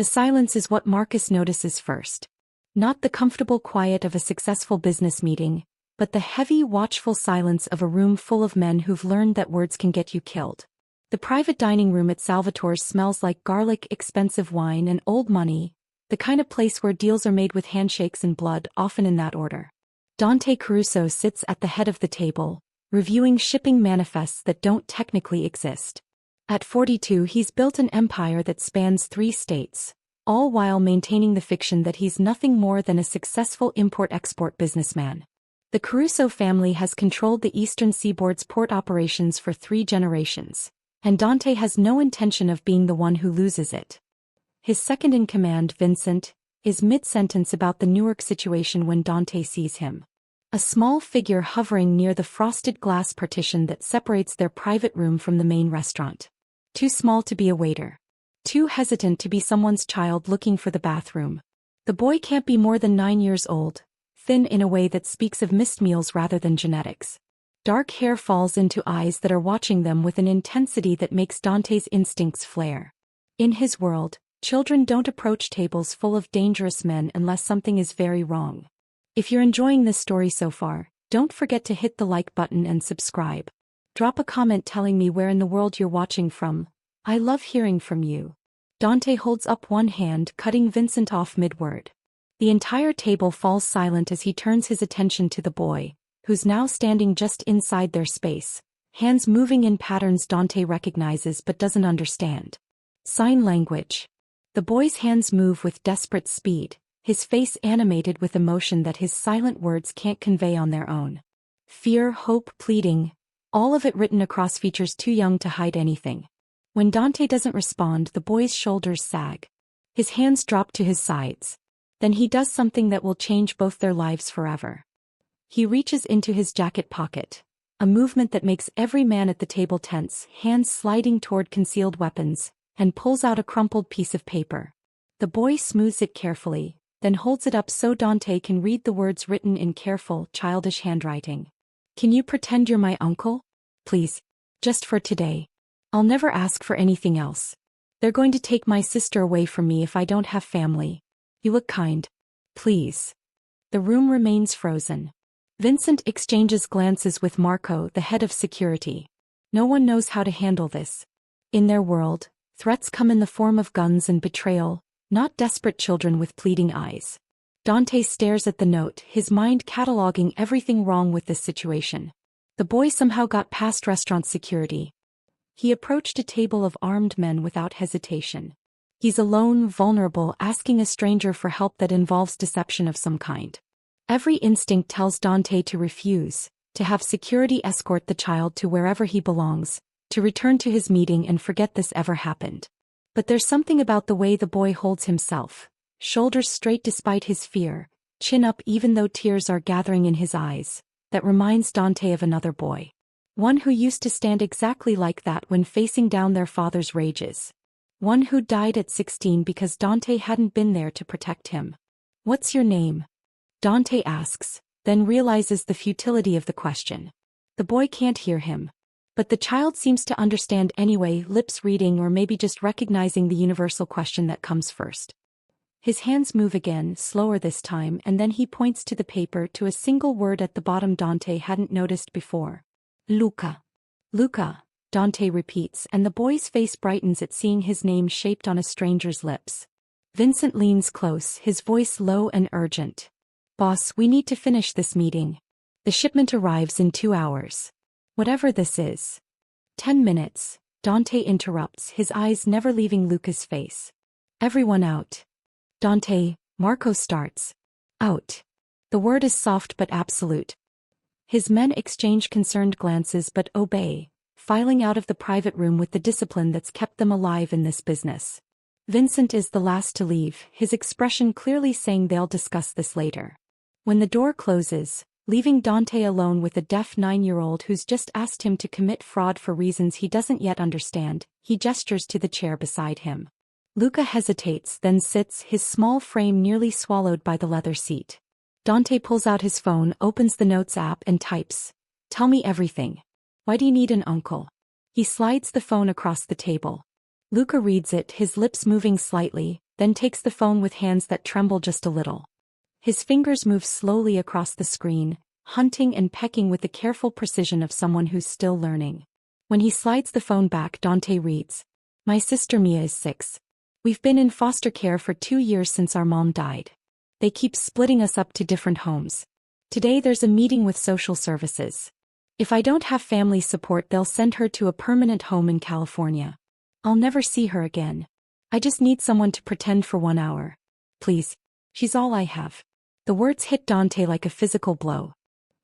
The silence is what Marcus notices first. Not the comfortable quiet of a successful business meeting, but the heavy, watchful silence of a room full of men who've learned that words can get you killed. The private dining room at Salvatore's smells like garlic, expensive wine, and old money, the kind of place where deals are made with handshakes and blood, often in that order. Dante Caruso sits at the head of the table, reviewing shipping manifests that don't technically exist. At 42, he's built an empire that spans 3 states, all while maintaining the fiction that he's nothing more than a successful import-export businessman. The Caruso family has controlled the eastern seaboard's port operations for 3 generations, and Dante has no intention of being the one who loses it. His second-in-command, Vincent, is mid-sentence about the Newark situation when Dante sees him. A small figure hovering near the frosted glass partition that separates their private room from the main restaurant. Too small to be a waiter. Too hesitant to be someone's child looking for the bathroom. The boy can't be more than 9 years old, thin in a way that speaks of missed meals rather than genetics. Dark hair falls into eyes that are watching them with an intensity that makes Dante's instincts flare. In his world, children don't approach tables full of dangerous men unless something is very wrong. If you're enjoying this story so far, don't forget to hit the like button and subscribe. Drop a comment telling me where in the world you're watching from. I love hearing from you. Dante holds up one hand, cutting Vincent off mid-word. The entire table falls silent as he turns his attention to the boy, who's now standing just inside their space, hands moving in patterns Dante recognizes but doesn't understand. Sign language. The boy's hands move with desperate speed, his face animated with emotion that his silent words can't convey on their own. Fear, hope, pleading, all of it written across features too young to hide anything. When Dante doesn't respond, the boy's shoulders sag. His hands drop to his sides. Then he does something that will change both their lives forever. He reaches into his jacket pocket, a movement that makes every man at the table tense, hands sliding toward concealed weapons, and pulls out a crumpled piece of paper. The boy smooths it carefully, then holds it up so Dante can read the words written in careful, childish handwriting. Can you pretend you're my uncle? Please. Just for today. I'll never ask for anything else. They're going to take my sister away from me if I don't have family. You look kind. Please. The room remains frozen. Vincent exchanges glances with Marco, the head of security. No one knows how to handle this. In their world, threats come in the form of guns and betrayal, not desperate children with pleading eyes. Dante stares at the note, his mind cataloging everything wrong with this situation. The boy somehow got past restaurant security. He approached a table of armed men without hesitation. He's alone, vulnerable, asking a stranger for help that involves deception of some kind. Every instinct tells Dante to refuse, to have security escort the child to wherever he belongs, to return to his meeting and forget this ever happened. But there's something about the way the boy holds himself, shoulders straight despite his fear, chin up even though tears are gathering in his eyes, that reminds Dante of another boy. One who used to stand exactly like that when facing down their father's rages. One who died at 16 because Dante hadn't been there to protect him. What's your name? Dante asks, then realizes the futility of the question. The boy can't hear him. But the child seems to understand anyway, lips reading or maybe just recognizing the universal question that comes first. His hands move again, slower this time, and then he points to the paper, to a single word at the bottom Dante hadn't noticed before. Luca. Luca, Dante repeats, and the boy's face brightens at seeing his name shaped on a stranger's lips. Vincent leans close, his voice low and urgent. Boss, we need to finish this meeting. The shipment arrives in 2 hours. Whatever this is. 10 minutes, Dante interrupts, his eyes never leaving Luca's face. Everyone out. Dante, Marco starts. Out. The word is soft but absolute. His men exchange concerned glances but obey, filing out of the private room with the discipline that's kept them alive in this business. Vincent is the last to leave, his expression clearly saying they'll discuss this later. When the door closes, leaving Dante alone with a deaf 9-year-old who's just asked him to commit fraud for reasons he doesn't yet understand, he gestures to the chair beside him. Luca hesitates, then sits, his small frame nearly swallowed by the leather seat. Dante pulls out his phone, opens the Notes app and types, "Tell me everything. Why do you need an uncle?" He slides the phone across the table. Luca reads it, his lips moving slightly, then takes the phone with hands that tremble just a little. His fingers move slowly across the screen, hunting and pecking with the careful precision of someone who's still learning. When he slides the phone back, Dante reads, "My sister Mia is 6. We've been in foster care for 2 years since our mom died. They keep splitting us up to different homes. Today there's a meeting with social services. If I don't have family support, they'll send her to a permanent home in California. I'll never see her again. I just need someone to pretend for 1 hour. Please. She's all I have." The words hit Dante like a physical blow.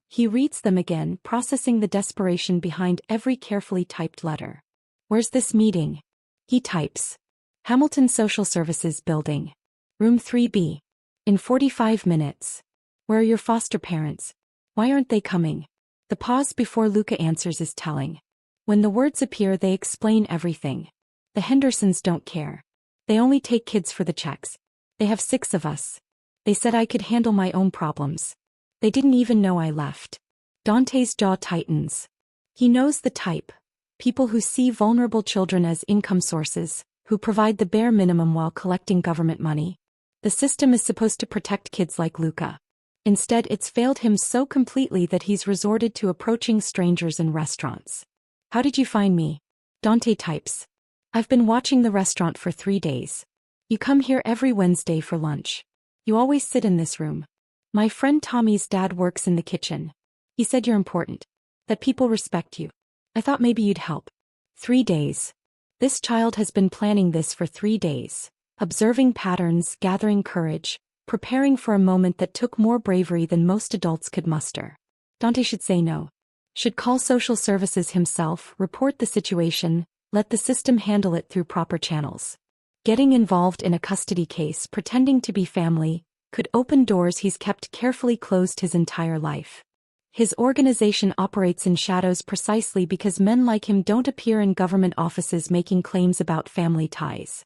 He reads them again, processing the desperation behind every carefully typed letter. "Where's this meeting?" He types. "Hamilton Social Services Building. Room 3B. In 45 minutes. Where are your foster parents? Why aren't they coming?" The pause before Luca answers is telling. When the words appear, they explain everything. "The Hendersons don't care. They only take kids for the checks. They have 6 of us. They said I could handle my own problems. They didn't even know I left." Dante's jaw tightens. He knows the type. People who see vulnerable children as income sources, who provide the bare minimum while collecting government money. The system is supposed to protect kids like Luca. Instead, it's failed him so completely that he's resorted to approaching strangers in restaurants. "How did you find me?" Dante types. "I've been watching the restaurant for 3 days. You come here every Wednesday for lunch. You always sit in this room. My friend Tommy's dad works in the kitchen. He said you're important. That people respect you. I thought maybe you'd help." 3 days. This child has been planning this for 3 days. Observing patterns, gathering courage, preparing for a moment that took more bravery than most adults could muster. Dante should say no. Should call social services himself, report the situation, let the system handle it through proper channels. Getting involved in a custody case, pretending to be family, could open doors he's kept carefully closed his entire life. His organization operates in shadows precisely because men like him don't appear in government offices making claims about family ties.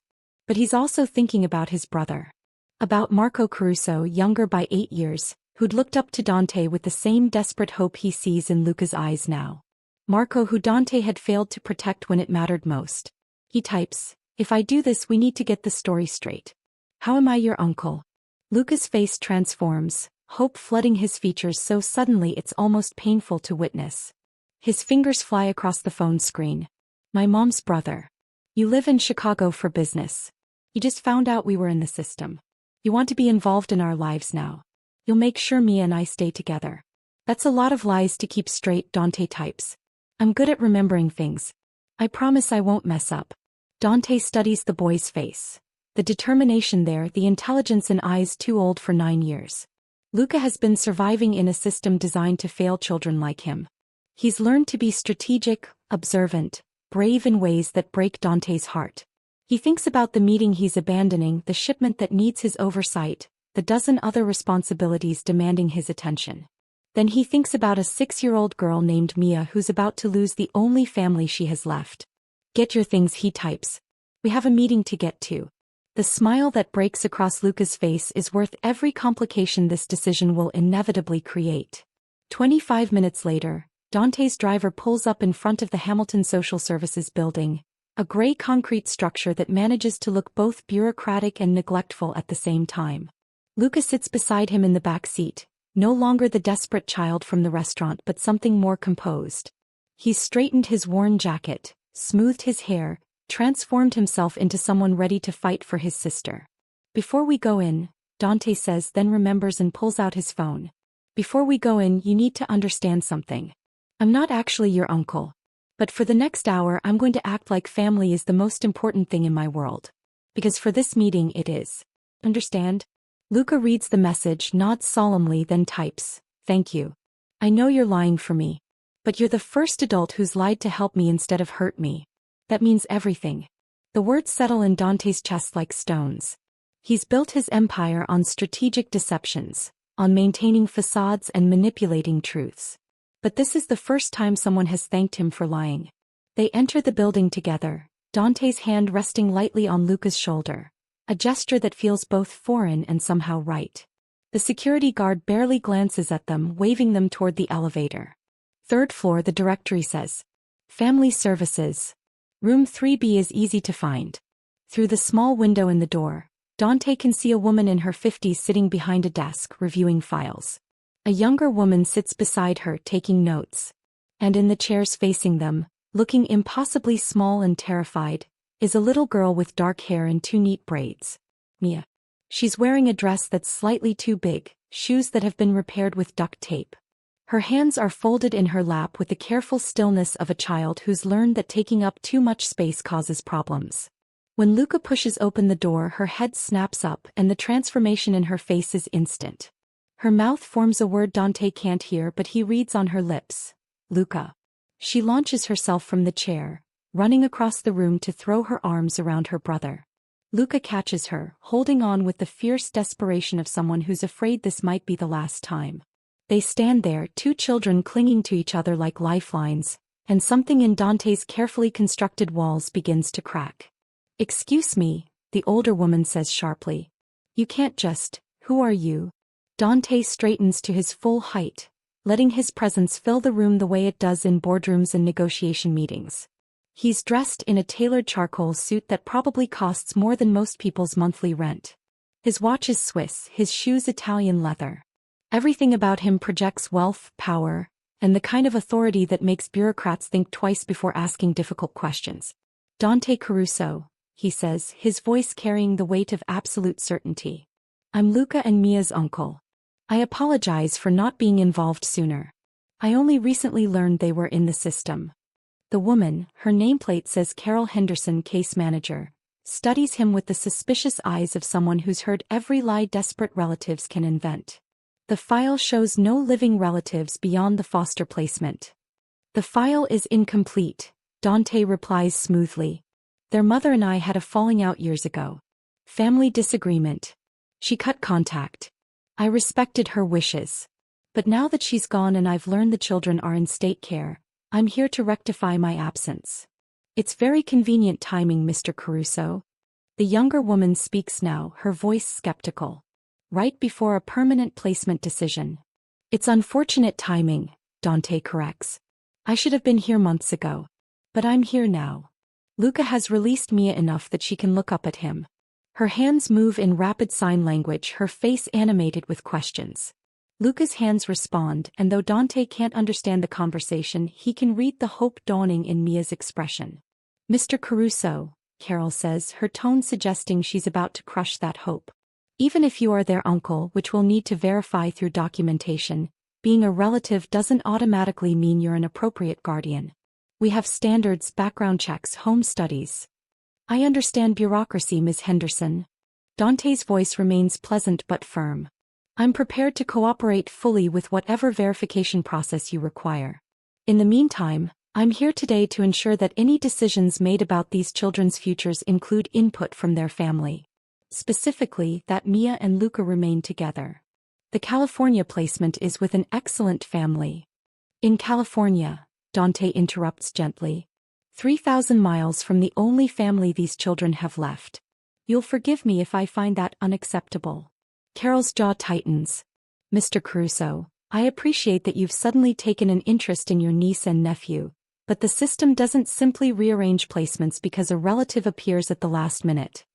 But he's also thinking about his brother. About Marco Caruso, younger by 8 years, who'd looked up to Dante with the same desperate hope he sees in Luca's eyes now. Marco, who Dante had failed to protect when it mattered most. He types, "If I do this, we need to get the story straight. How am I your uncle?" Luca's face transforms, hope flooding his features so suddenly it's almost painful to witness. His fingers fly across the phone screen. "My mom's brother. You live in Chicago for business. You just found out we were in the system. You want to be involved in our lives now. You'll make sure Mia and I stay together." "That's a lot of lies to keep straight," Dante types. "I'm good at remembering things. I promise I won't mess up." Dante studies the boy's face. The determination there, the intelligence in eyes too old for 9 years. Luca has been surviving in a system designed to fail children like him. He's learned to be strategic, observant, brave in ways that break Dante's heart. He thinks about the meeting he's abandoning, the shipment that needs his oversight, the dozen other responsibilities demanding his attention. Then he thinks about a 6-year-old girl named Mia who's about to lose the only family she has left. "Get your things," he types. "We have a meeting to get to." The smile that breaks across Luca's face is worth every complication this decision will inevitably create. 25 minutes later, Dante's driver pulls up in front of the Hamilton Social Services Building, a gray concrete structure that manages to look both bureaucratic and neglectful at the same time. Luca sits beside him in the back seat, no longer the desperate child from the restaurant but something more composed. He's straightened his worn jacket, smoothed his hair, transformed himself into someone ready to fight for his sister. "Before we go in," Dante says, then remembers and pulls out his phone. "Before we go in, you need to understand something. I'm not actually your uncle. But for the next hour I'm going to act like family is the most important thing in my world. Because for this meeting it is. Understand?" Luca reads the message, nods solemnly, then types, "Thank you. I know you're lying for me. But you're the first adult who's lied to help me instead of hurt me. That means everything." The words settle in Dante's chest like stones. He's built his empire on strategic deceptions, on maintaining facades and manipulating truths. But this is the first time someone has thanked him for lying. They enter the building together, Dante's hand resting lightly on Luca's shoulder, a gesture that feels both foreign and somehow right. The security guard barely glances at them, waving them toward the elevator. "3rd floor," the directory says. "Family Services. Room 3B is easy to find." Through the small window in the door, Dante can see a woman in her 50s sitting behind a desk, reviewing files. A younger woman sits beside her, taking notes. And in the chairs facing them, looking impossibly small and terrified, is a little girl with dark hair and two neat braids. Mia. She's wearing a dress that's slightly too big, shoes that have been repaired with duct tape. Her hands are folded in her lap with the careful stillness of a child who's learned that taking up too much space causes problems. When Luca pushes open the door, her head snaps up and the transformation in her face is instant. Her mouth forms a word Dante can't hear, but he reads on her lips. Luca. She launches herself from the chair, running across the room to throw her arms around her brother. Luca catches her, holding on with the fierce desperation of someone who's afraid this might be the last time. They stand there, two children clinging to each other like lifelines, and something in Dante's carefully constructed walls begins to crack. "Excuse me," the older woman says sharply. "You can't just, who are you?" Dante straightens to his full height, letting his presence fill the room the way it does in boardrooms and negotiation meetings. He's dressed in a tailored charcoal suit that probably costs more than most people's monthly rent. His watch is Swiss, his shoes Italian leather. Everything about him projects wealth, power, and the kind of authority that makes bureaucrats think twice before asking difficult questions. "Dante Caruso," he says, his voice carrying the weight of absolute certainty. "I'm Luca and Mia's uncle. I apologize for not being involved sooner. I only recently learned they were in the system." The woman, her nameplate says Carol Henderson, case manager, studies him with the suspicious eyes of someone who's heard every lie desperate relatives can invent. The file shows no living relatives beyond the foster placement. "The file is incomplete," Dante replies smoothly. "Their mother and I had a falling out years ago. Family disagreement. She cut contact. I respected her wishes. But now that she's gone and I've learned the children are in state care, I'm here to rectify my absence. It's very convenient timing, Mr. Caruso." The younger woman speaks now, her voice skeptical. "Right before a permanent placement decision." "It's unfortunate timing," Dante corrects. "I should have been here months ago. But I'm here now." Luca has released Mia enough that she can look up at him. Her hands move in rapid sign language, her face animated with questions. Luca's hands respond, and though Dante can't understand the conversation, he can read the hope dawning in Mia's expression. "Mr. Caruso," Carol says, her tone suggesting she's about to crush that hope. "Even if you are their uncle, which we'll need to verify through documentation, being a relative doesn't automatically mean you're an appropriate guardian. We have standards, background checks, home studies." "I understand bureaucracy, Ms. Henderson." Dante's voice remains pleasant but firm. "I'm prepared to cooperate fully with whatever verification process you require. In the meantime, I'm here today to ensure that any decisions made about these children's futures include input from their family. Specifically, that Mia and Luca remain together. The California placement is with an excellent family." "In California," Dante interrupts gently. 3,000 miles from the only family these children have left. "You'll forgive me if I find that unacceptable." Carol's jaw tightens. "Mr. Caruso, I appreciate that you've suddenly taken an interest in your niece and nephew, but the system doesn't simply rearrange placements because a relative appears at the last minute.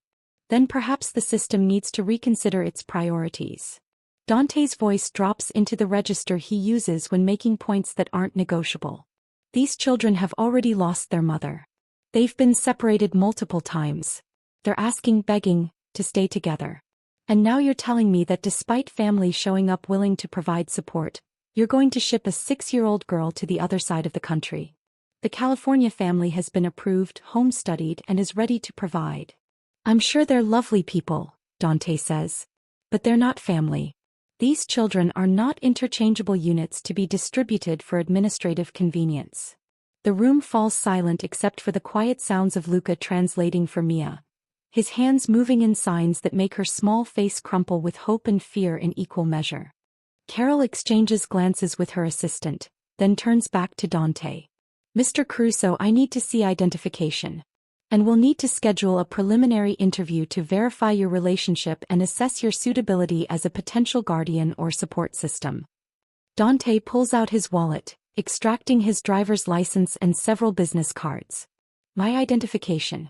Then perhaps the system needs to reconsider its priorities." Dante's voice drops into the register he uses when making points that aren't negotiable. "These children have already lost their mother. They've been separated multiple times. They're asking, begging, to stay together. And now you're telling me that despite family showing up willing to provide support, you're going to ship a 6-year-old girl to the other side of the country. The California family has been approved, home-studied, and is ready to provide. I'm sure they're lovely people," Dante says. "But they're not family. These children are not interchangeable units to be distributed for administrative convenience." The room falls silent except for the quiet sounds of Luca translating for Mia, his hands moving in signs that make her small face crumple with hope and fear in equal measure. Carol exchanges glances with her assistant, then turns back to Dante. "Mr. Caruso, I need to see identification. And we'll need to schedule a preliminary interview to verify your relationship and assess your suitability as a potential guardian or support system." Dante pulls out his wallet, extracting his driver's license and several business cards. "My identification.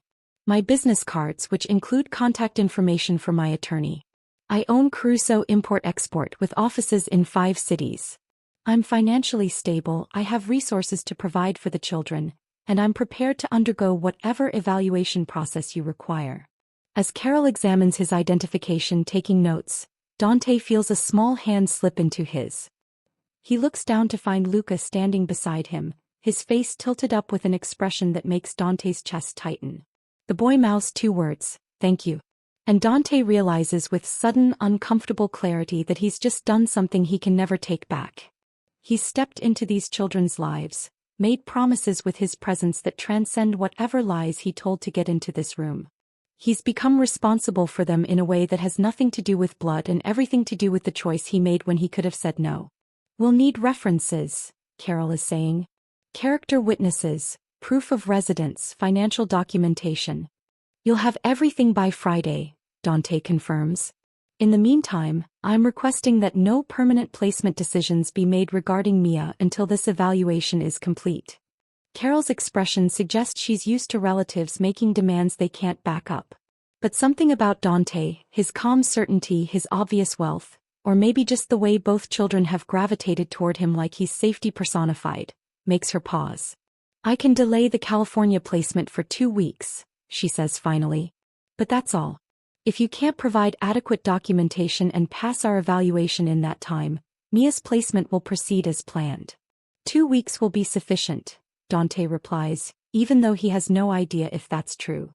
My business cards, which include contact information for my attorney. I own Caruso Import-Export with offices in 5 cities. I'm financially stable, I have resources to provide for the children, and I'm prepared to undergo whatever evaluation process you require. As Carol examines his identification taking notes, Dante feels a small hand slip into his. He looks down to find Luca standing beside him, his face tilted up with an expression that makes Dante's chest tighten. The boy mouths 2 words, "Thank you." And Dante realizes with sudden, uncomfortable clarity that he's just done something he can never take back. He's stepped into these children's lives, made promises with his presence that transcend whatever lies he told to get into this room. He's become responsible for them in a way that has nothing to do with blood and everything to do with the choice he made when he could have said no. "We'll need references," Carol is saying. "Character witnesses, proof of residence, financial documentation." "You'll have everything by Friday," Dante confirms. "In the meantime, I'm requesting that no permanent placement decisions be made regarding Mia until this evaluation is complete." Carol's expression suggests she's used to relatives making demands they can't back up. But something about Dante, his calm certainty, his obvious wealth, or maybe just the way both children have gravitated toward him like he's safety personified, makes her pause. "I can delay the California placement for 2 weeks, she says finally. "But that's all. If you can't provide adequate documentation and pass our evaluation in that time, Mia's placement will proceed as planned." 2 weeks will be sufficient, Dante replies, even though he has no idea if that's true.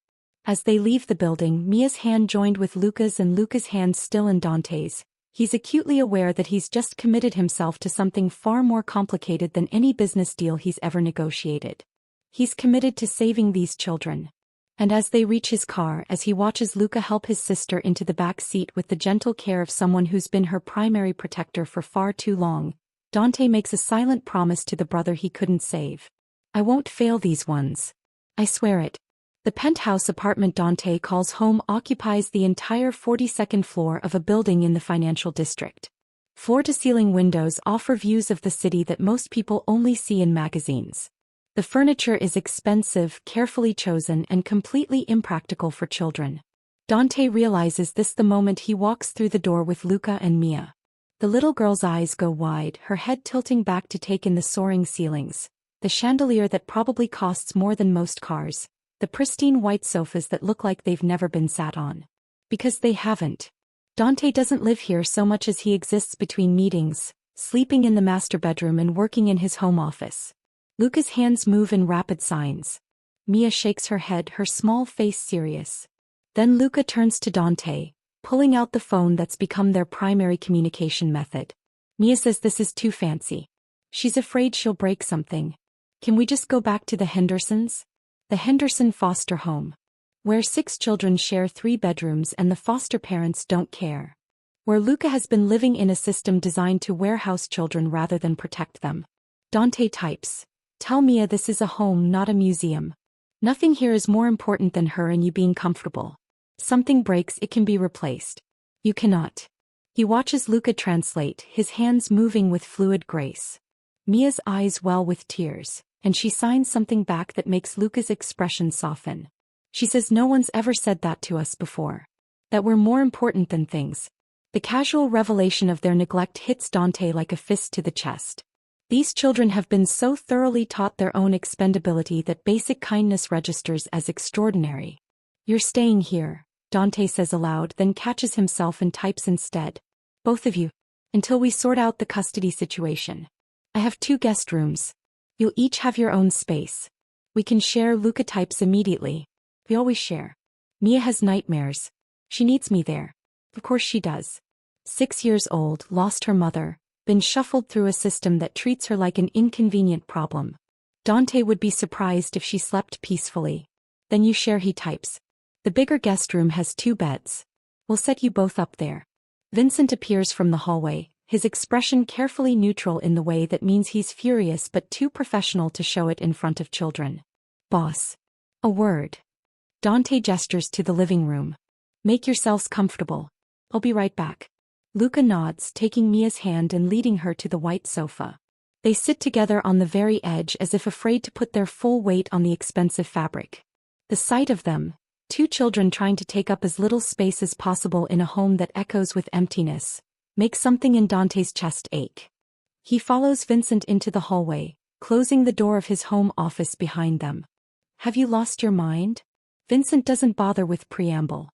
As they leave the building, Mia's hand joined with Luca's and Luca's hand still in Dante's. He's acutely aware that he's just committed himself to something far more complicated than any business deal he's ever negotiated. He's committed to saving these children. And as they reach his car, as he watches Luca help his sister into the back seat with the gentle care of someone who's been her primary protector for far too long, Dante makes a silent promise to the brother he couldn't save. "I won't fail these ones. I swear it." The penthouse apartment Dante calls home occupies the entire 42nd floor of a building in the financial district. Floor-to-ceiling windows offer views of the city that most people only see in magazines. The furniture is expensive, carefully chosen, and completely impractical for children. Dante realizes this the moment he walks through the door with Luca and Mia. The little girl's eyes go wide, her head tilting back to take in the soaring ceilings, the chandelier that probably costs more than most cars, the pristine white sofas that look like they've never been sat on. Because they haven't. Dante doesn't live here so much as he exists between meetings, sleeping in the master bedroom and working in his home office. Luca's hands move in rapid signs. Mia shakes her head, her small face serious. Then Luca turns to Dante, pulling out the phone that's become their primary communication method. Mia says this is too fancy. She's afraid she'll break something. "Can we just go back to the Hendersons?" The Henderson foster home. Where 6 children share 3 bedrooms and the foster parents don't care. Where Luca has been living in a system designed to warehouse children rather than protect them. Dante types, "Tell Mia this is a home, not a museum. Nothing here is more important than her and you being comfortable. Something breaks, it can be replaced. You cannot." He watches Luca translate, his hands moving with fluid grace. Mia's eyes well with tears, and she signs something back that makes Luca's expression soften. She says no one's ever said that to us before. That we're more important than things. The casual revelation of their neglect hits Dante like a fist to the chest. These children have been so thoroughly taught their own expendability that basic kindness registers as extraordinary. "You're staying here," Dante says aloud, then catches himself and types instead. "Both of you. Until we sort out the custody situation. I have 2 guest rooms. You'll each have your own space. We can share." Luca types immediately. "We always share. Mia has nightmares. She needs me there." Of course she does. 6 years old, lost her mother, been shuffled through a system that treats her like an inconvenient problem. Dante would be surprised if she slept peacefully. "Then you share," he types. "The bigger guest room has 2 beds. We'll set you both up there." Vincent appears from the hallway, his expression carefully neutral in the way that means he's furious but too professional to show it in front of children. "Boss. A word." Dante gestures to the living room. "Make yourselves comfortable. I'll be right back." Luca nods, taking Mia's hand and leading her to the white sofa. They sit together on the very edge as if afraid to put their full weight on the expensive fabric. The sight of them, Two children trying to take up as little space as possible in a home that echoes with emptiness, makes something in Dante's chest ache. He follows Vincent into the hallway, closing the door of his home office behind them. Have you lost your mind? Vincent doesn't bother with preamble.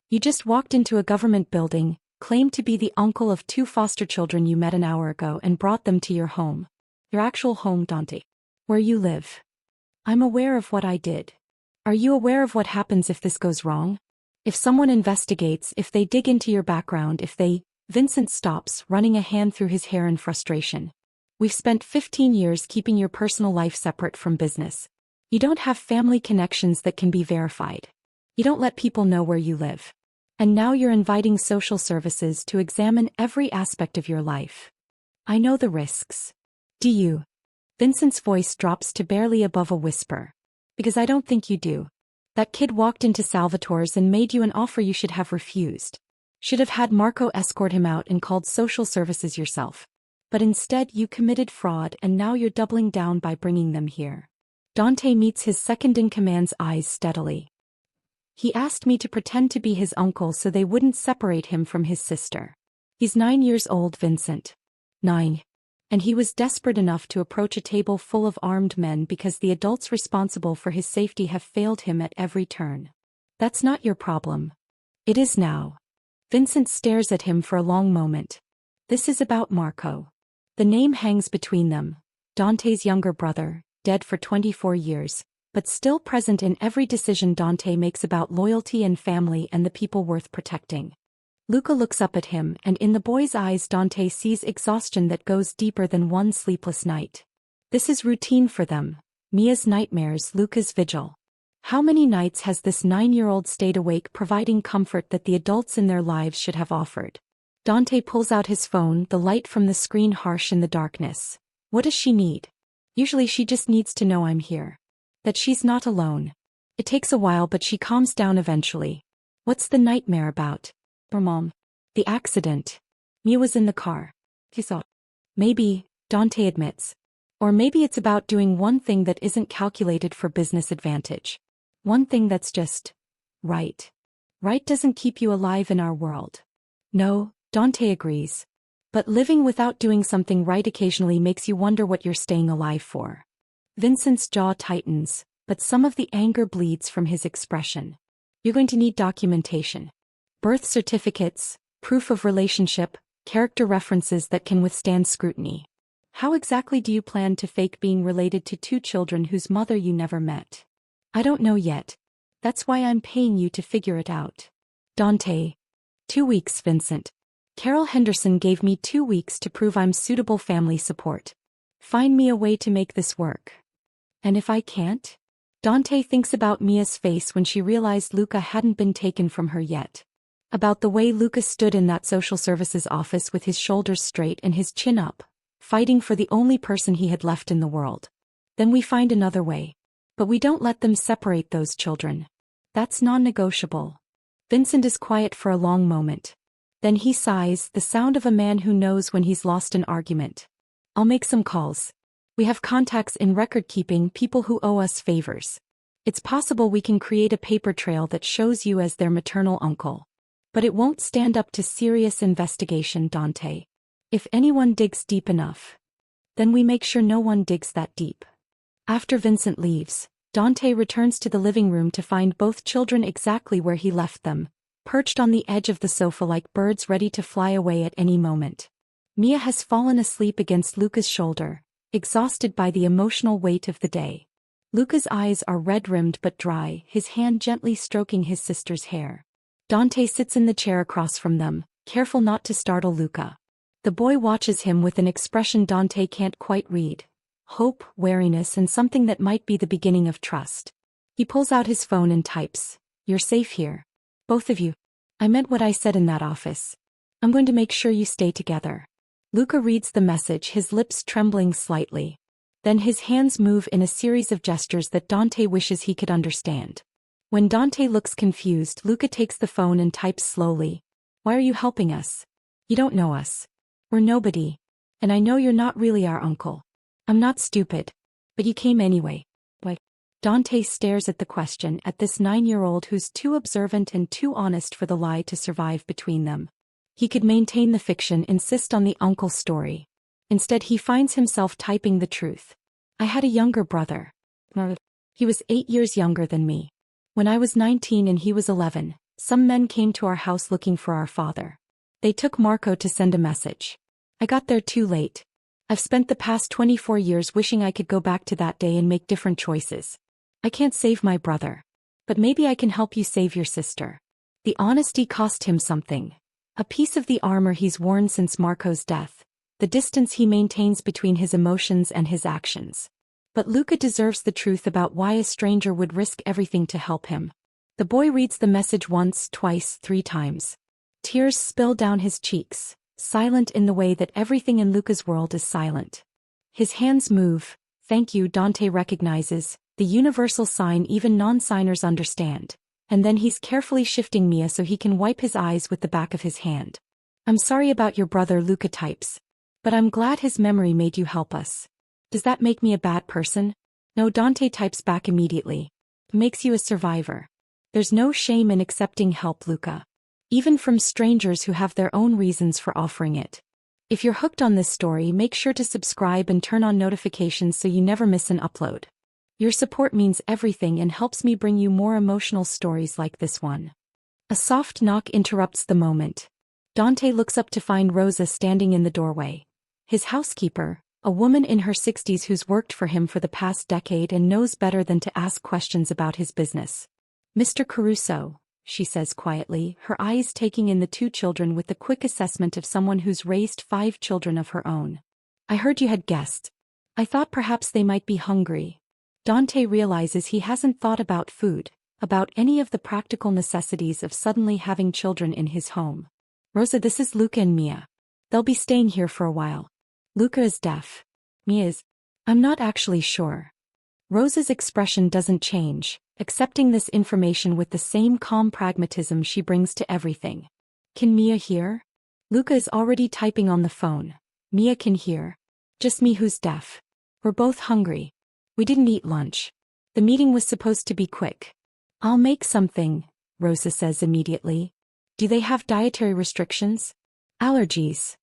You just walked into a government building, claimed to be the uncle of two foster children you met an hour ago and brought them to your home. Your actual home, Dante. Where you live. I'm aware of what I did. Are you aware of what happens if this goes wrong? If someone investigates, if they dig into your background, if they... Vincent stops, running a hand through his hair in frustration. We've spent 15 years keeping your personal life separate from business. You don't have family connections that can be verified. You don't let people know where you live. And now you're inviting social services to examine every aspect of your life. I know the risks. Do you? Vincent's voice drops to barely above a whisper. Because I don't think you do. That kid walked into Salvatore's and made you an offer you should have refused. Should have had Marco escort him out and called social services yourself. But instead you committed fraud and now you're doubling down by bringing them here. Dante meets his second-in-command's eyes steadily. He asked me to pretend to be his uncle so they wouldn't separate him from his sister. He's 9 years old, Vincent. 9. And he was desperate enough to approach a table full of armed men because the adults responsible for his safety have failed him at every turn. That's not your problem. It is now. Vincent stares at him for a long moment. This is about Marco. The name hangs between them. Dante's younger brother, dead for 24 years, but still present in every decision Dante makes about loyalty and family and the people worth protecting. Luca looks up at him, and in the boy's eyes Dante sees exhaustion that goes deeper than one sleepless night. This is routine for them. Mia's nightmares, Luca's vigil. How many nights has this 9-year-old stayed awake providing comfort that the adults in their lives should have offered? Dante pulls out his phone, the light from the screen harsh in the darkness. What does she need? Usually she just needs to know I'm here. That she's not alone. It takes a while but she calms down eventually. What's the nightmare about? Her mom. The accident. Mia was in the car. He saw. Maybe, Dante admits. Or maybe it's about doing one thing that isn't calculated for business advantage. One thing that's just right. Right doesn't keep you alive in our world. No, Dante agrees. But living without doing something right occasionally makes you wonder what you're staying alive for. Vincent's jaw tightens, but some of the anger bleeds from his expression. You're going to need documentation. Birth certificates, proof of relationship, character references that can withstand scrutiny. How exactly do you plan to fake being related to two children whose mother you never met? I don't know yet. That's why I'm paying you to figure it out. Dante. 2 weeks, Vincent. Carol Henderson gave me 2 weeks to prove I'm suitable family support. Find me a way to make this work. And if I can't? Dante thinks about Mia's face when she realized Luca hadn't been taken from her yet. About the way Luca stood in that social services office with his shoulders straight and his chin up, fighting for the only person he had left in the world. Then we find another way. But we don't let them separate those children. That's non-negotiable. Vincent is quiet for a long moment. Then he sighs, the sound of a man who knows when he's lost an argument. I'll make some calls. We have contacts in record-keeping, people who owe us favors. It's possible we can create a paper trail that shows you as their maternal uncle. But it won't stand up to serious investigation, Dante. If anyone digs deep enough, then we make sure no one digs that deep. After Vincent leaves, Dante returns to the living room to find both children exactly where he left them, perched on the edge of the sofa like birds ready to fly away at any moment. Mia has fallen asleep against Luca's shoulder, exhausted by the emotional weight of the day. Luca's eyes are red-rimmed but dry, his hand gently stroking his sister's hair. Dante sits in the chair across from them, careful not to startle Luca. The boy watches him with an expression Dante can't quite read. Hope, wariness, and something that might be the beginning of trust. He pulls out his phone and types, "You're safe here. Both of you. I meant what I said in that office. I'm going to make sure you stay together." Luca reads the message, his lips trembling slightly. Then his hands move in a series of gestures that Dante wishes he could understand. When Dante looks confused, Luca takes the phone and types slowly. "Why are you helping us? You don't know us. We're nobody. And I know you're not really our uncle. I'm not stupid. But you came anyway. Why? Dante stares at the question at this 9-year-old who's too observant and too honest for the lie to survive between them. He could maintain the fiction, insist on the uncle story. Instead he finds himself typing the truth. I had a younger brother. He was 8 years younger than me. When I was 19 and he was 11, some men came to our house looking for our father. They took Marco to send a message. I got there too late. I've spent the past 24 years wishing I could go back to that day and make different choices. I can't save my brother. But maybe I can help you save your sister. The honesty cost him something. A piece of the armor he's worn since Marco's death. The distance he maintains between his emotions and his actions. But Luca deserves the truth about why a stranger would risk everything to help him. The boy reads the message once, twice, 3 times. Tears spill down his cheeks, silent in the way that everything in Luca's world is silent. His hands move. Thank you, Dante recognizes, the universal sign even non-signers understand. And then he's carefully shifting Mia so he can wipe his eyes with the back of his hand. I'm sorry about your brother, Luca types. But I'm glad his memory made you help us. Does that make me a bad person? No, Dante types back immediately. Makes you a survivor. There's no shame in accepting help, Luca. Even from strangers who have their own reasons for offering it. If you're hooked on this story, make sure to subscribe and turn on notifications so you never miss an upload. Your support means everything and helps me bring you more emotional stories like this one. A soft knock interrupts the moment. Dante looks up to find Rosa standing in the doorway. His housekeeper, a woman in her 60s who's worked for him for the past decade and knows better than to ask questions about his business. Mr. Caruso, she says quietly, her eyes taking in the 2 children with the quick assessment of someone who's raised 5 children of her own. I heard you had guests. I thought perhaps they might be hungry. Dante realizes he hasn't thought about food, about any of the practical necessities of suddenly having children in his home. Rosa, this is Luca and Mia. They'll be staying here for a while. Luca is deaf. Mia is. I'm not actually sure. Rosa's expression doesn't change, accepting this information with the same calm pragmatism she brings to everything. Can Mia hear? Luca is already typing on the phone. Mia can hear. Just me who's deaf. We're both hungry. We didn't eat lunch. The meeting was supposed to be quick. I'll make something, Rosa says immediately. Do they have dietary restrictions? Allergies?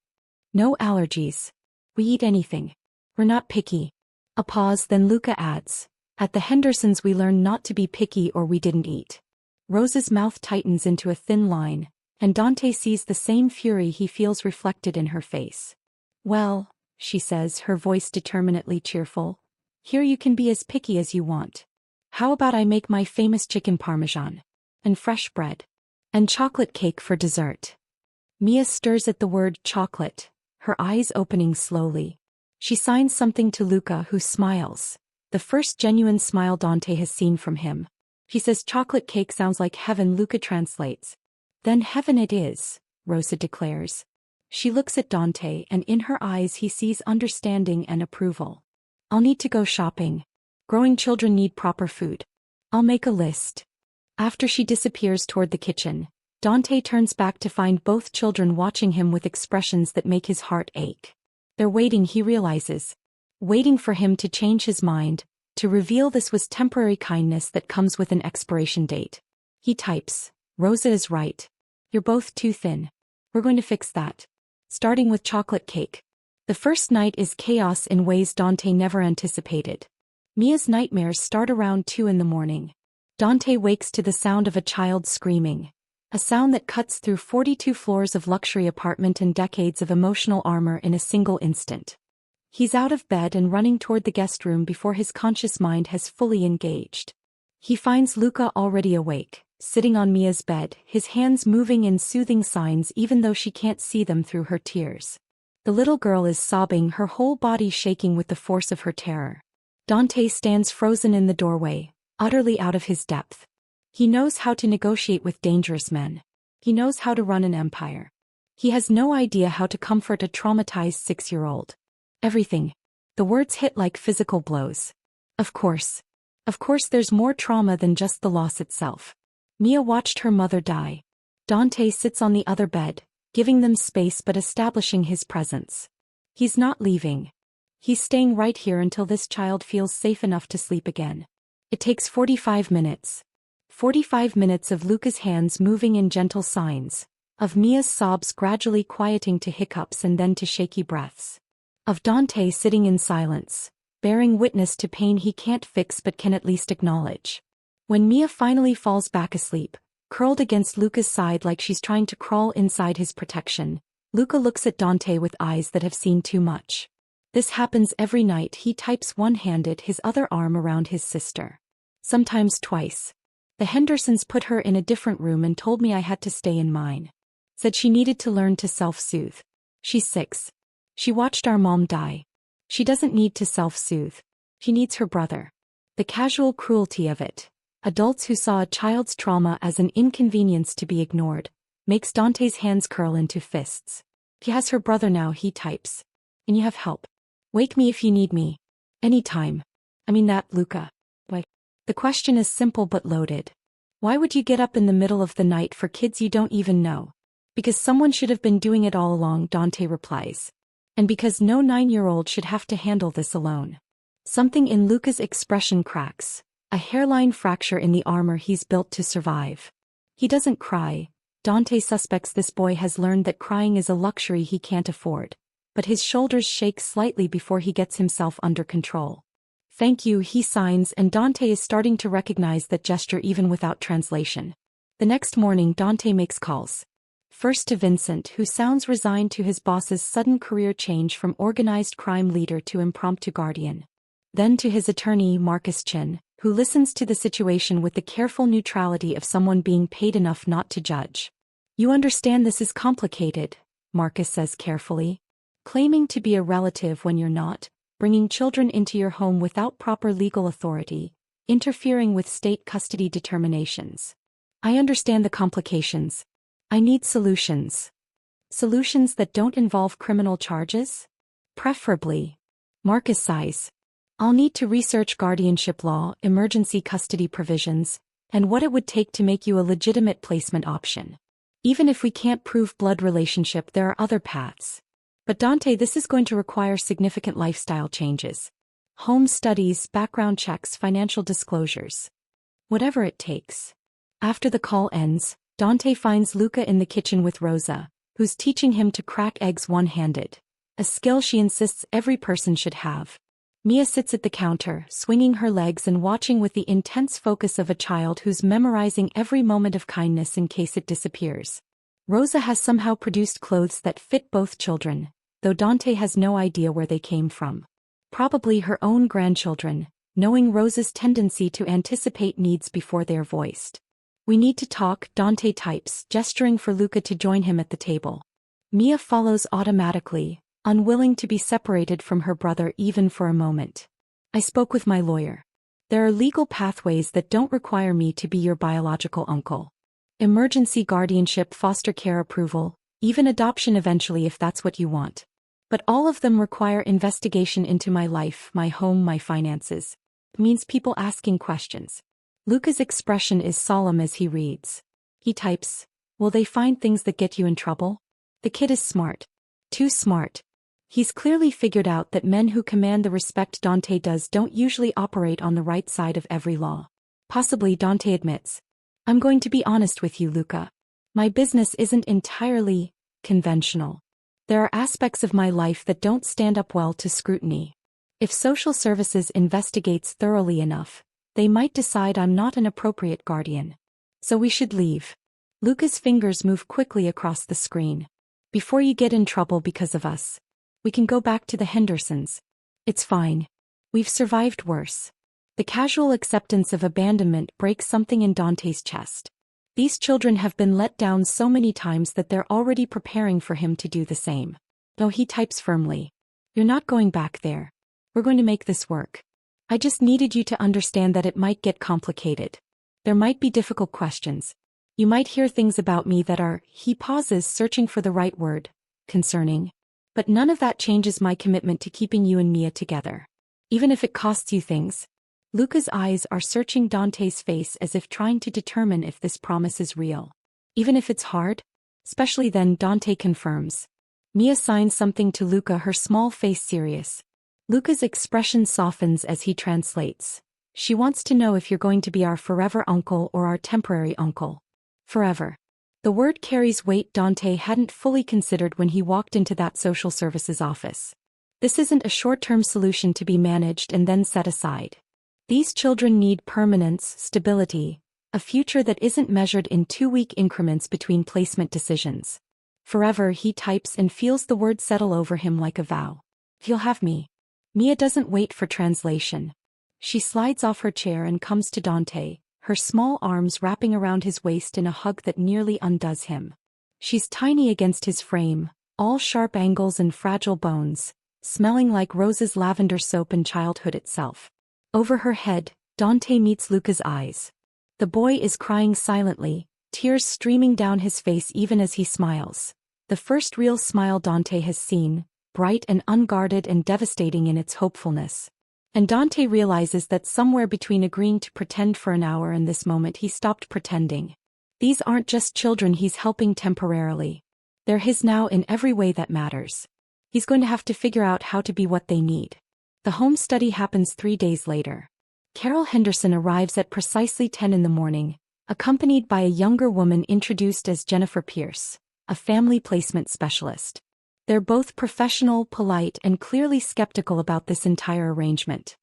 No allergies. We eat anything. We're not picky. A pause, then Luca adds. At the Hendersons we learned not to be picky or we didn't eat. Rosa's mouth tightens into a thin line, and Dante sees the same fury he feels reflected in her face. Well, she says, her voice determinately cheerful. Here you can be as picky as you want. How about I make my famous chicken parmesan? And fresh bread. And chocolate cake for dessert. Mia stirs at the word chocolate, her eyes opening slowly. She signs something to Luca, who smiles. The first genuine smile Dante has seen from him. He says chocolate cake sounds like heaven, Luca translates. Then heaven it is, Rosa declares. She looks at Dante and in her eyes he sees understanding and approval. I'll need to go shopping. Growing children need proper food. I'll make a list. After she disappears toward the kitchen, Dante turns back to find both children watching him with expressions that make his heart ache. They're waiting, he realizes. Waiting for him to change his mind, to reveal this was temporary kindness that comes with an expiration date. He types, Rosa is right. You're both too thin. We're going to fix that. Starting with chocolate cake. The first night is chaos in ways Dante never anticipated. Mia's nightmares start around 2 in the morning. Dante wakes to the sound of a child screaming. A sound that cuts through 42 floors of luxury apartment and decades of emotional armor in a single instant. He's out of bed and running toward the guest room before his conscious mind has fully engaged. He finds Luca already awake, sitting on Mia's bed, his hands moving in soothing signs even though she can't see them through her tears. The little girl is sobbing, her whole body shaking with the force of her terror. Dante stands frozen in the doorway, utterly out of his depth. He knows how to negotiate with dangerous men. He knows how to run an empire. He has no idea how to comfort a traumatized 6-year-old. Everything. The words hit like physical blows. Of course. Of course there's more trauma than just the loss itself. Mia watched her mother die. Dante sits on the other bed, giving them space but establishing his presence. He's not leaving. He's staying right here until this child feels safe enough to sleep again. It takes 45 minutes. 45 minutes of Luca's hands moving in gentle signs, of Mia's sobs gradually quieting to hiccups and then to shaky breaths, of Dante sitting in silence, bearing witness to pain he can't fix but can at least acknowledge. When Mia finally falls back asleep, curled against Luca's side like she's trying to crawl inside his protection, Luca looks at Dante with eyes that have seen too much. This happens every night. He types one-handed, his other arm around his sister. Sometimes twice. The Hendersons put her in a different room and told me I had to stay in mine. Said she needed to learn to self-soothe. She's 6. She watched our mom die. She doesn't need to self-soothe. She needs her brother. The casual cruelty of it. Adults who saw a child's trauma as an inconvenience to be ignored, makes Dante's hands curl into fists. He has her brother now, he types. And you have help. Wake me if you need me. Anytime. I mean that, Luca. Why? The question is simple but loaded. Why would you get up in the middle of the night for kids you don't even know? Because someone should have been doing it all along, Dante replies. And because no 9-year-old should have to handle this alone. Something in Luca's expression cracks. A hairline fracture in the armor he's built to survive. He doesn't cry. Dante suspects this boy has learned that crying is a luxury he can't afford. But his shoulders shake slightly before he gets himself under control. Thank you, he signs, and Dante is starting to recognize that gesture even without translation. The next morning, Dante makes calls. First to Vincent, who sounds resigned to his boss's sudden career change from organized crime leader to impromptu guardian. Then to his attorney, Marcus Chin, who listens to the situation with the careful neutrality of someone being paid enough not to judge. You understand this is complicated, Marcus says carefully. Claiming to be a relative when you're not, bringing children into your home without proper legal authority, interfering with state custody determinations. I understand the complications. I need solutions. Solutions that don't involve criminal charges? Preferably. Marcus sighs. I'll need to research guardianship law, emergency custody provisions, and what it would take to make you a legitimate placement option. Even if we can't prove blood relationship, there are other paths. But Dante, this is going to require significant lifestyle changes. Home studies, background checks, financial disclosures. Whatever it takes. After the call ends, Dante finds Luca in the kitchen with Rosa, who's teaching him to crack eggs one-handed, a skill she insists every person should have. Mia sits at the counter, swinging her legs and watching with the intense focus of a child who's memorizing every moment of kindness in case it disappears. Rosa has somehow produced clothes that fit both children, though Dante has no idea where they came from. Probably her own grandchildren, knowing Rosa's tendency to anticipate needs before they're voiced. We need to talk, Dante types, gesturing for Luca to join him at the table. Mia follows automatically, unwilling to be separated from her brother even for a moment. I spoke with my lawyer. There are legal pathways that don't require me to be your biological uncle. Emergency guardianship, foster care approval, even adoption eventually if that's what you want. But all of them require investigation into my life, my home, my finances. It means people asking questions. Luca's expression is solemn as he reads. He types, will they find things that get you in trouble? The kid is smart. Too smart. He's clearly figured out that men who command the respect Dante does don't usually operate on the right side of every law. Possibly, Dante admits. I'm going to be honest with you, Luca. My business isn't entirely conventional. There are aspects of my life that don't stand up well to scrutiny. If social services investigates thoroughly enough, they might decide I'm not an appropriate guardian. So we should leave. Luca's fingers move quickly across the screen. Before you get in trouble because of us. We can go back to the Hendersons. It's fine. We've survived worse. The casual acceptance of abandonment breaks something in Dante's chest. These children have been let down so many times that they're already preparing for him to do the same. Though he types firmly. You're not going back there. We're going to make this work. I just needed you to understand that it might get complicated. There might be difficult questions. You might hear things about me that are, he pauses, searching for the right word, concerning. But none of that changes my commitment to keeping you and Mia together. Even if it costs you things. Luca's eyes are searching Dante's face as if trying to determine if this promise is real. Even if it's hard? Especially then, Dante confirms. Mia signs something to Luca, her small face serious. Luca's expression softens as he translates. She wants to know if you're going to be our forever uncle or our temporary uncle. Forever. The word carries weight Dante hadn't fully considered when he walked into that social services office. This isn't a short-term solution to be managed and then set aside. These children need permanence, stability, a future that isn't measured in 2-week increments between placement decisions. Forever, he types and feels the word settle over him like a vow. You'll have me. Mia doesn't wait for translation. She slides off her chair and comes to Dante, her small arms wrapping around his waist in a hug that nearly undoes him. She's tiny against his frame, all sharp angles and fragile bones, smelling like Rose's lavender soap and childhood itself. Over her head, Dante meets Luca's eyes. The boy is crying silently, tears streaming down his face even as he smiles. The first real smile Dante has seen, bright and unguarded and devastating in its hopefulness. And Dante realizes that somewhere between agreeing to pretend for an hour and this moment he stopped pretending. These aren't just children he's helping temporarily. They're his now in every way that matters. He's going to have to figure out how to be what they need. The home study happens 3 days later. Carol Henderson arrives at precisely 10 in the morning, accompanied by a younger woman introduced as Jennifer Pierce, a family placement specialist. They're both professional, polite, and clearly skeptical about this entire arrangement.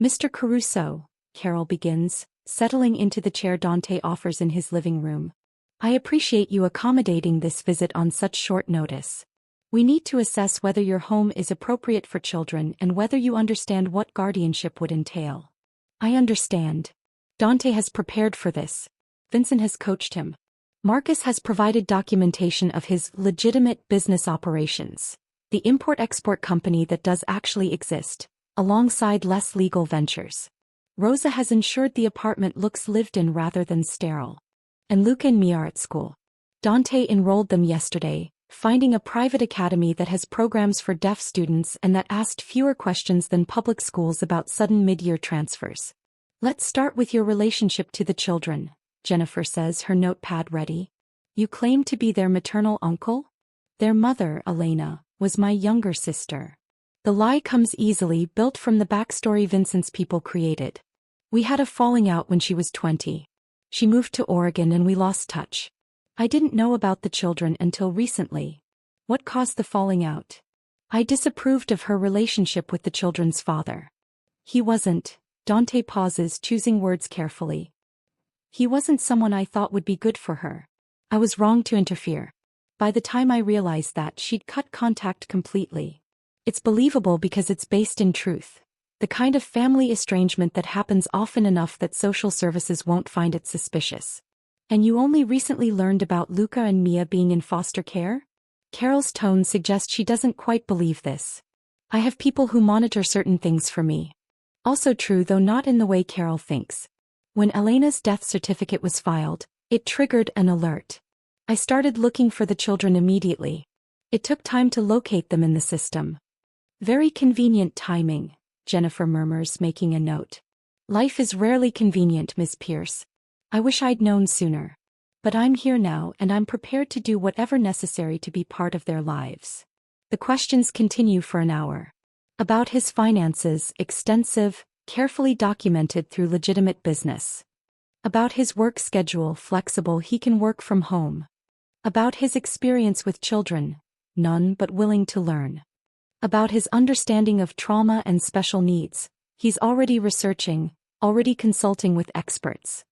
Mr. Caruso, Carol begins, settling into the chair Dante offers in his living room. I appreciate you accommodating this visit on such short notice. We need to assess whether your home is appropriate for children and whether you understand what guardianship would entail. I understand. Dante has prepared for this. Vincent has coached him. Marcus has provided documentation of his legitimate business operations, the import-export company that does actually exist, alongside less legal ventures. Rosa has ensured the apartment looks lived in rather than sterile. And Luca and Mia are at school. Dante enrolled them yesterday, finding a private academy that has programs for deaf students and that asked fewer questions than public schools about sudden mid-year transfers. Let's start with your relationship to the children, Jennifer says, her notepad ready. You claim to be their maternal uncle? Their mother, Elena, was my younger sister. The lie comes easily, built from the backstory Vincent's people created. We had a falling out when she was 20. She moved to Oregon and we lost touch. I didn't know about the children until recently. What caused the falling out? I disapproved of her relationship with the children's father. He wasn't. Dante pauses, choosing words carefully. He wasn't someone I thought would be good for her. I was wrong to interfere. By the time I realized that, she'd cut contact completely. It's believable because it's based in truth. The kind of family estrangement that happens often enough that social services won't find it suspicious. And you only recently learned about Luca and Mia being in foster care? Carol's tone suggests she doesn't quite believe this. I have people who monitor certain things for me. Also true, though not in the way Carol thinks. When Elena's death certificate was filed, it triggered an alert. I started looking for the children immediately. It took time to locate them in the system. Very convenient timing, Jennifer murmurs, making a note. Life is rarely convenient, Miss Pierce. I wish I'd known sooner. But I'm here now and I'm prepared to do whatever necessary to be part of their lives. The questions continue for an hour. About his finances, extensive, carefully documented through legitimate business. About his work schedule, flexible, he can work from home. About his experience with children, none but willing to learn. About his understanding of trauma and special needs, he's already researching, already consulting with experts.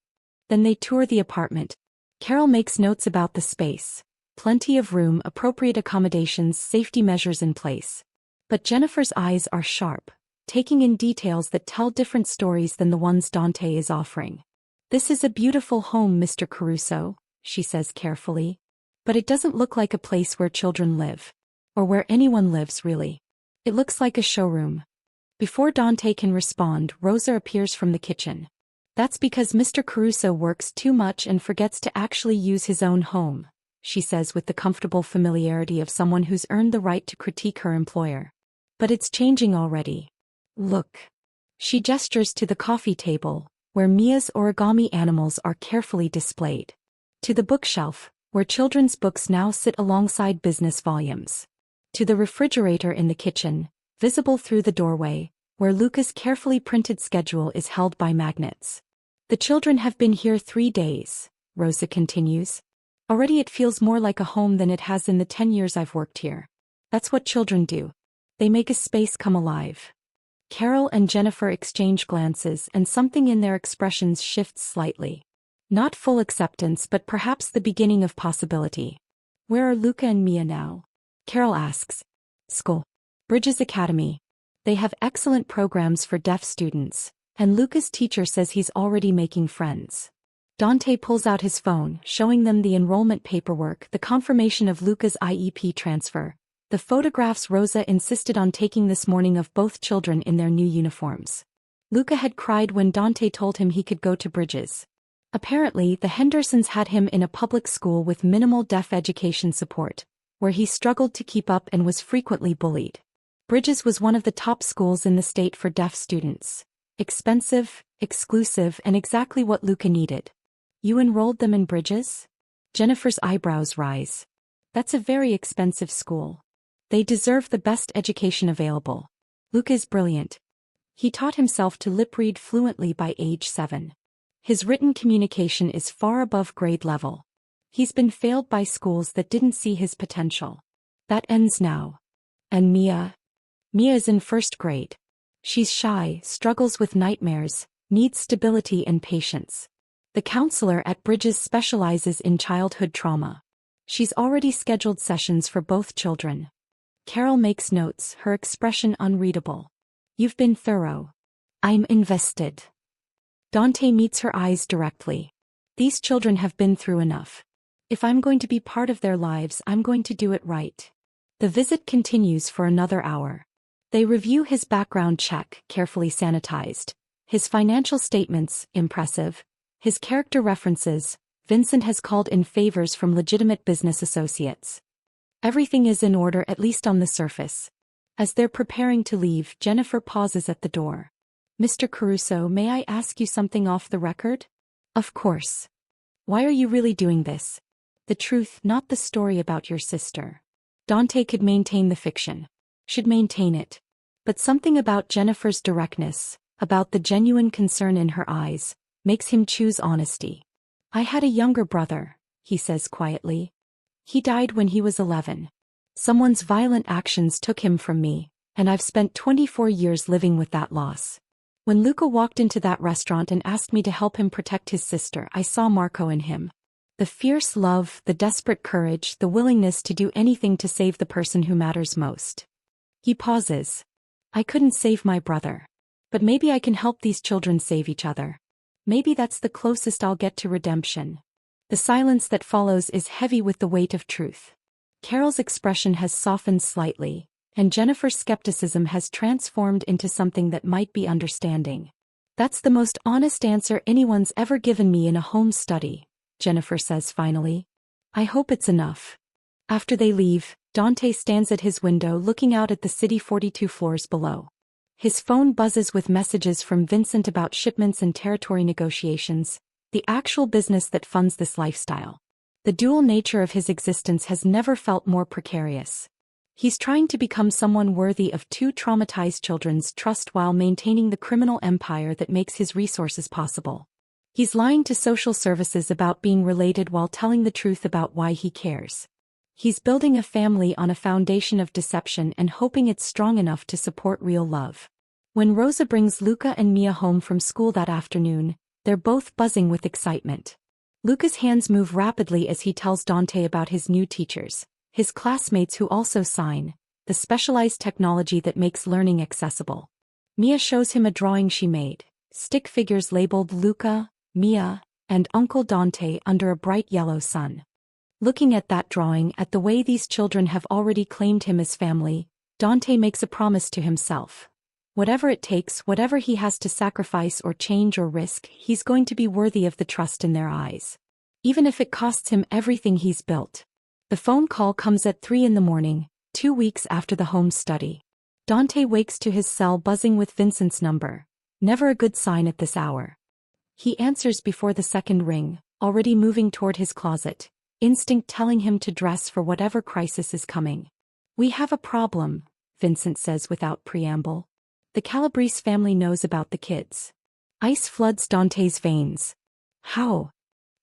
Then they tour the apartment. Carol makes notes about the space. Plenty of room, appropriate accommodations, safety measures in place. But Jennifer's eyes are sharp, taking in details that tell different stories than the ones Dante is offering. This is a beautiful home, Mr. Caruso, she says carefully. But it doesn't look like a place where children live. Or where anyone lives, really. It looks like a showroom. Before Dante can respond, Rosa appears from the kitchen. That's because Mr. Caruso works too much and forgets to actually use his own home, she says with the comfortable familiarity of someone who's earned the right to critique her employer. But it's changing already. Look. She gestures to the coffee table, where Mia's origami animals are carefully displayed. To the bookshelf, where children's books now sit alongside business volumes. To the refrigerator in the kitchen, visible through the doorway, where Luca's carefully printed schedule is held by magnets. The children have been here 3 days, Rosa continues. Already it feels more like a home than it has in the 10 years I've worked here. That's what children do. They make a space come alive. Carol and Jennifer exchange glances, and something in their expressions shifts slightly. Not full acceptance, but perhaps the beginning of possibility. Where are Luca and Mia now? Carol asks. School. Bridges Academy. They have excellent programs for deaf students, and Luca's teacher says he's already making friends. Dante pulls out his phone, showing them the enrollment paperwork, the confirmation of Luca's IEP transfer, the photographs Rosa insisted on taking this morning of both children in their new uniforms. Luca had cried when Dante told him he could go to Bridges. Apparently, the Hendersons had him in a public school with minimal deaf education support, where he struggled to keep up and was frequently bullied. Bridges was one of the top schools in the state for deaf students. Expensive, exclusive, and exactly what Luca needed. You enrolled them in Bridges? Jennifer's eyebrows rise. That's a very expensive school. They deserve the best education available. Luca is brilliant. He taught himself to lip read fluently by age 7. His written communication is far above grade level. He's been failed by schools that didn't see his potential. That ends now. And Mia? Mia is in 1st grade. She's shy, struggles with nightmares, needs stability and patience. The counselor at Bridges specializes in childhood trauma. She's already scheduled sessions for both children. Carol makes notes, her expression unreadable. You've been thorough. I'm invested. Dante meets her eyes directly. These children have been through enough. If I'm going to be part of their lives, I'm going to do it right. The visit continues for another hour. They review his background check, carefully sanitized. His financial statements, impressive. His character references, Vincent has called in favors from legitimate business associates. Everything is in order, at least on the surface. As they're preparing to leave, Jennifer pauses at the door. Mr. Caruso, may I ask you something off the record? Of course. Why are you really doing this? The truth, not the story about your sister. Dante could maintain the fiction. Should maintain it. But something about Jennifer's directness, about the genuine concern in her eyes, makes him choose honesty. I had a younger brother, he says quietly. He died when he was 11. Someone's violent actions took him from me, and I've spent 24 years living with that loss. When Luca walked into that restaurant and asked me to help him protect his sister, I saw Marco in him. The fierce love, the desperate courage, the willingness to do anything to save the person who matters most. He pauses. I couldn't save my brother. But maybe I can help these children save each other. Maybe that's the closest I'll get to redemption. The silence that follows is heavy with the weight of truth. Carol's expression has softened slightly, and Jennifer's skepticism has transformed into something that might be understanding. That's the most honest answer anyone's ever given me in a home study, Jennifer says finally. I hope it's enough. After they leave, Dante stands at his window looking out at the city 42 floors below. His phone buzzes with messages from Vincent about shipments and territory negotiations, the actual business that funds this lifestyle. The dual nature of his existence has never felt more precarious. He's trying to become someone worthy of 2 traumatized children's trust while maintaining the criminal empire that makes his resources possible. He's lying to social services about being related while telling the truth about why he cares. He's building a family on a foundation of deception and hoping it's strong enough to support real love. When Rosa brings Luca and Mia home from school that afternoon, they're both buzzing with excitement. Luca's hands move rapidly as he tells Dante about his new teachers, his classmates who also sign, the specialized technology that makes learning accessible. Mia shows him a drawing she made, stick figures labeled Luca, Mia, and Uncle Dante under a bright yellow sun. Looking at that drawing, at the way these children have already claimed him as family, Dante makes a promise to himself. Whatever it takes, whatever he has to sacrifice or change or risk, he's going to be worthy of the trust in their eyes. Even if it costs him everything he's built. The phone call comes at 3 in the morning, 2 weeks after the home study. Dante wakes to his cell buzzing with Vincent's number. Never a good sign at this hour. He answers before the second ring, already moving toward his closet, instinct telling him to dress for whatever crisis is coming. We have a problem, Vincent says without preamble. The Calabrese family knows about the kids. Ice floods Dante's veins. How?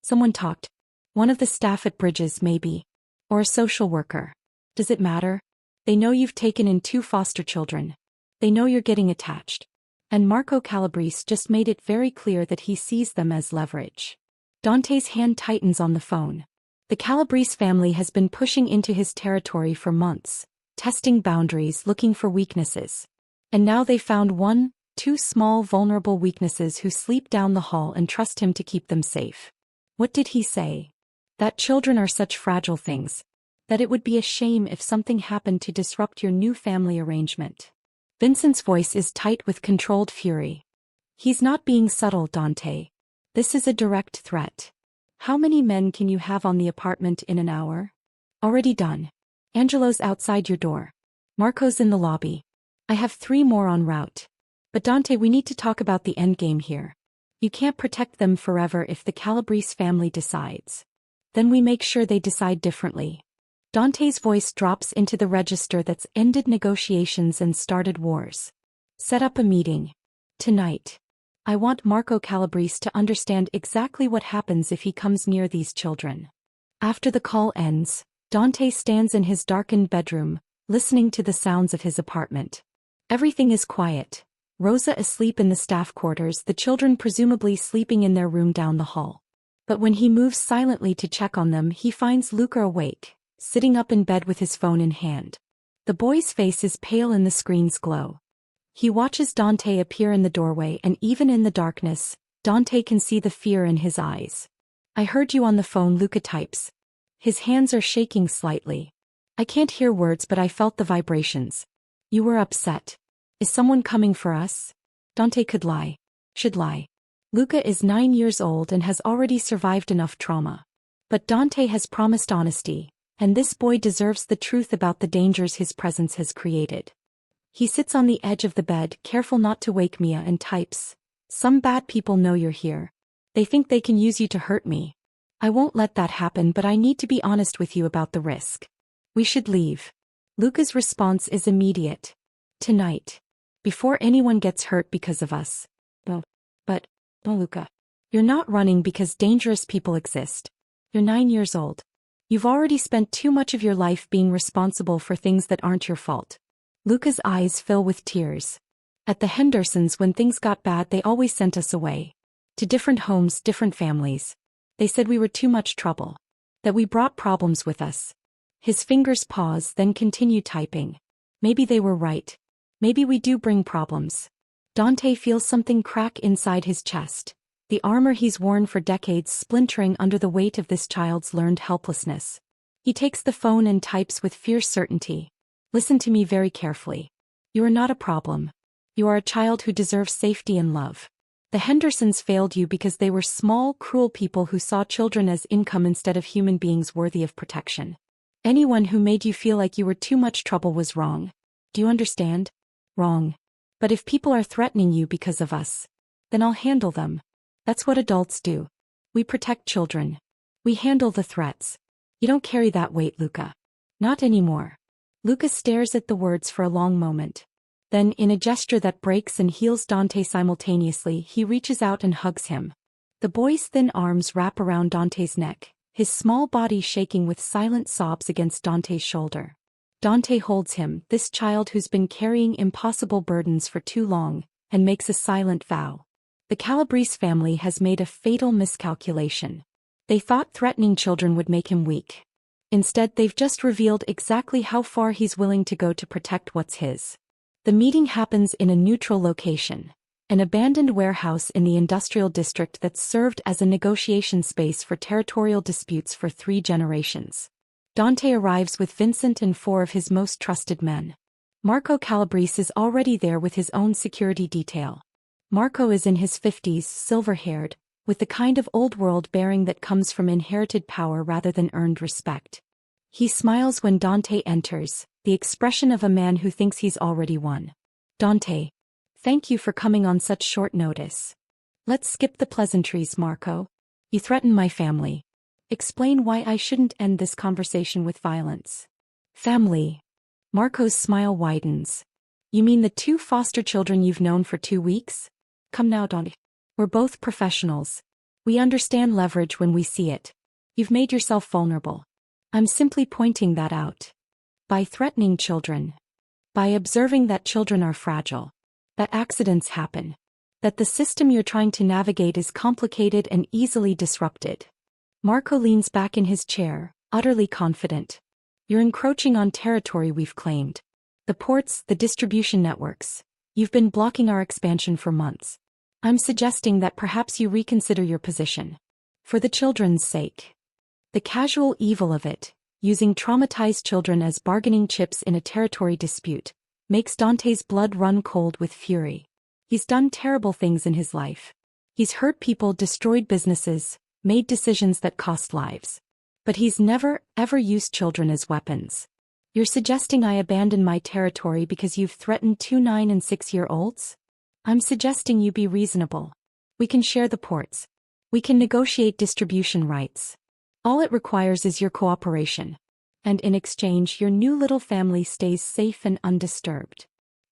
Someone talked. One of the staff at Bridges, maybe. Or a social worker. Does it matter? They know you've taken in 2 foster children. They know you're getting attached. And Marco Calabrese just made it very clear that he sees them as leverage. Dante's hand tightens on the phone. The Calabrese family has been pushing into his territory for months, testing boundaries, looking for weaknesses. And now they found 1, 2 small vulnerable weaknesses who sleep down the hall and trust him to keep them safe. What did he say? That children are such fragile things. That it would be a shame if something happened to disrupt your new family arrangement. Vincent's voice is tight with controlled fury. He's not being subtle, Dante. This is a direct threat. How many men can you have on the apartment in an hour? Already done. Angelo's outside your door. Marco's in the lobby. I have 3 more en route. But Dante, we need to talk about the endgame here. You can't protect them forever if the Calabrese family decides. Then we make sure they decide differently. Dante's voice drops into the register that's ended negotiations and started wars. Set up a meeting. Tonight. I want Marco Calabrese to understand exactly what happens if he comes near these children. After the call ends, Dante stands in his darkened bedroom, listening to the sounds of his apartment. Everything is quiet. Rosa asleep in the staff quarters, the children presumably sleeping in their room down the hall. But when he moves silently to check on them, he finds Luca awake, sitting up in bed with his phone in hand. The boy's face is pale in the screen's glow. He watches Dante appear in the doorway, and even in the darkness, Dante can see the fear in his eyes. I heard you on the phone, Luca types. His hands are shaking slightly. I can't hear words, but I felt the vibrations. You were upset. Is someone coming for us? Dante could lie. Should lie. Luca is 9 years old and has already survived enough trauma. But Dante has promised honesty, and this boy deserves the truth about the dangers his presence has created. He sits on the edge of the bed, careful not to wake Mia, and types. Some bad people know you're here. They think they can use you to hurt me. I won't let that happen, but I need to be honest with you about the risk. We should leave. Luca's response is immediate. Tonight. Before anyone gets hurt because of us. No, Luca. You're not running because dangerous people exist. You're 9 years old. You've already spent too much of your life being responsible for things that aren't your fault. Luca's eyes fill with tears. At the Hendersons, when things got bad, they always sent us away. To different homes, different families. They said we were too much trouble. That we brought problems with us. His fingers pause, then continue typing. Maybe they were right. Maybe we do bring problems. Dante feels something crack inside his chest. The armor he's worn for decades splintering under the weight of this child's learned helplessness. He takes the phone and types with fierce certainty. Listen to me very carefully. You are not a problem. You are a child who deserves safety and love. The Hendersons failed you because they were small, cruel people who saw children as income instead of human beings worthy of protection. Anyone who made you feel like you were too much trouble was wrong. Do you understand? Wrong. But if people are threatening you because of us, then I'll handle them. That's what adults do. We protect children. We handle the threats. You don't carry that weight, Luca. Not anymore. Luca stares at the words for a long moment. Then, in a gesture that breaks and heals Dante simultaneously, he reaches out and hugs him. The boy's thin arms wrap around Dante's neck, his small body shaking with silent sobs against Dante's shoulder. Dante holds him, this child who's been carrying impossible burdens for too long, and makes a silent vow. The Calabrese family has made a fatal miscalculation. They thought threatening children would make him weak. Instead, they've just revealed exactly how far he's willing to go to protect what's his. The meeting happens in a neutral location, an abandoned warehouse in the industrial district that's served as a negotiation space for territorial disputes for 3 generations. Dante arrives with Vincent and 4 of his most trusted men. Marco Calabrese is already there with his own security detail. Marco is in his 50s, silver-haired, with the kind of old-world bearing that comes from inherited power rather than earned respect. He smiles when Dante enters, the expression of a man who thinks he's already won. Dante. Thank you for coming on such short notice. Let's skip the pleasantries, Marco. You threaten my family. Explain why I shouldn't end this conversation with violence. Family. Marco's smile widens. You mean the two foster children you've known for 2 weeks? Come now, Dante. We're both professionals. We understand leverage when we see it. You've made yourself vulnerable. I'm simply pointing that out. By threatening children. By observing that children are fragile. That accidents happen. That the system you're trying to navigate is complicated and easily disrupted. Marco leans back in his chair, utterly confident. You're encroaching on territory we've claimed. The ports, the distribution networks. You've been blocking our expansion for months. I'm suggesting that perhaps you reconsider your position. For the children's sake. The casual evil of it, using traumatized children as bargaining chips in a territory dispute, makes Dante's blood run cold with fury. He's done terrible things in his life. He's hurt people, destroyed businesses, made decisions that cost lives. But he's never, ever used children as weapons. You're suggesting I abandon my territory because you've threatened 2 9- and 6-year-olds? I'm suggesting you be reasonable. We can share the ports. We can negotiate distribution rights. All it requires is your cooperation. And in exchange, your new little family stays safe and undisturbed.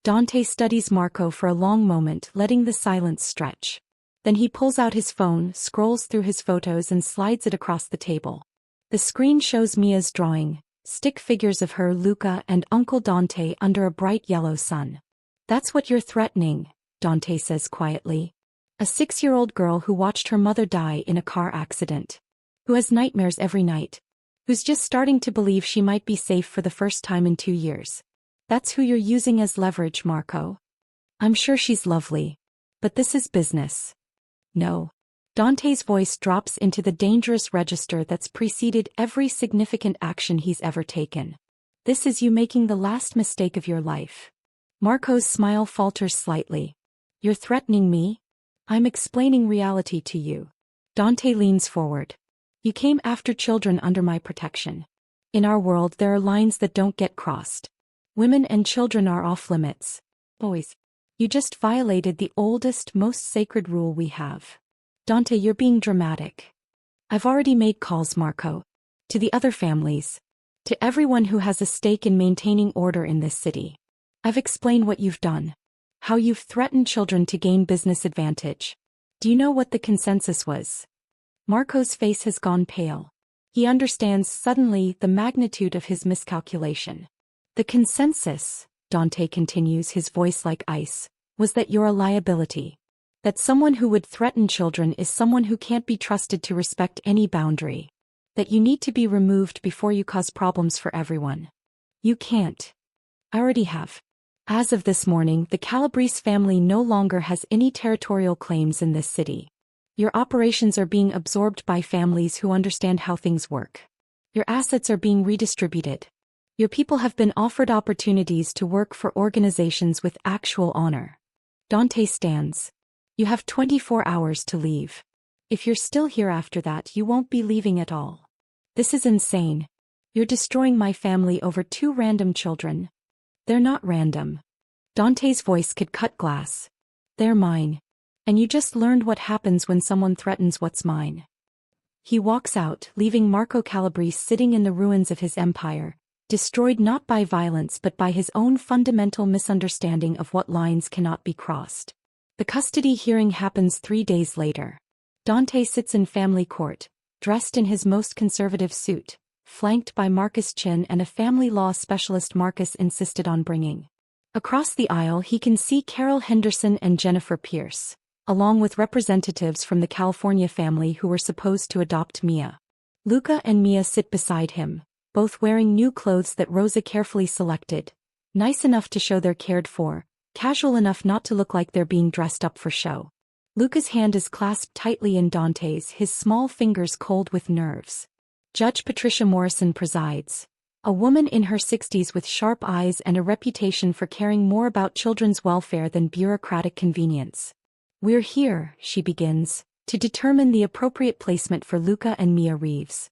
Dante studies Marco for a long moment, letting the silence stretch. Then he pulls out his phone, scrolls through his photos and slides it across the table. The screen shows Mia's drawing, stick figures of her, Luca, and Uncle Dante under a bright yellow sun. That's what you're threatening, Dante says quietly. A 6-year-old girl who watched her mother die in a car accident. Who has nightmares every night. Who's just starting to believe she might be safe for the first time in 2 years. That's who you're using as leverage, Marco. I'm sure she's lovely. But this is business. No. Dante's voice drops into the dangerous register that's preceded every significant action he's ever taken. This is you making the last mistake of your life. Marco's smile falters slightly. You're threatening me? I'm explaining reality to you. Dante leans forward. You came after children under my protection. In our world there are lines that don't get crossed. Women and children are off limits. Boys. You just violated the oldest, most sacred rule we have. Dante, you're being dramatic. I've already made calls, Marco. To the other families. To everyone who has a stake in maintaining order in this city. I've explained what you've done. How you've threatened children to gain business advantage. Do you know what the consensus was? Marco's face has gone pale. He understands suddenly the magnitude of his miscalculation. The consensus, Dante continues, his voice like ice, was that you're a liability. That someone who would threaten children is someone who can't be trusted to respect any boundary. That you need to be removed before you cause problems for everyone. You can't. I already have. As of this morning, the Calabrese family no longer has any territorial claims in this city. Your operations are being absorbed by families who understand how things work. Your assets are being redistributed. Your people have been offered opportunities to work for organizations with actual honor. Dante stands. You have 24 hours to leave. If you're still here after that, you won't be leaving at all. This is insane. You're destroying my family over 2 random children. They're not random. Dante's voice could cut glass. They're mine. And you just learned what happens when someone threatens what's mine. He walks out, leaving Marco Calabrese sitting in the ruins of his empire, destroyed not by violence but by his own fundamental misunderstanding of what lines cannot be crossed. The custody hearing happens 3 days later. Dante sits in family court, dressed in his most conservative suit, flanked by Marcus Chin and a family law specialist Marcus insisted on bringing. Across the aisle he can see Carol Henderson and Jennifer Pierce, along with representatives from the California family who were supposed to adopt Mia. Luca and Mia sit beside him, both wearing new clothes that Rosa carefully selected, nice enough to show they're cared for, casual enough not to look like they're being dressed up for show. Luca's hand is clasped tightly in Dante's, his small fingers cold with nerves. Judge Patricia Morrison presides, a woman in her 60s with sharp eyes and a reputation for caring more about children's welfare than bureaucratic convenience. We're here, she begins, to determine the appropriate placement for Luca and Mia Reeves.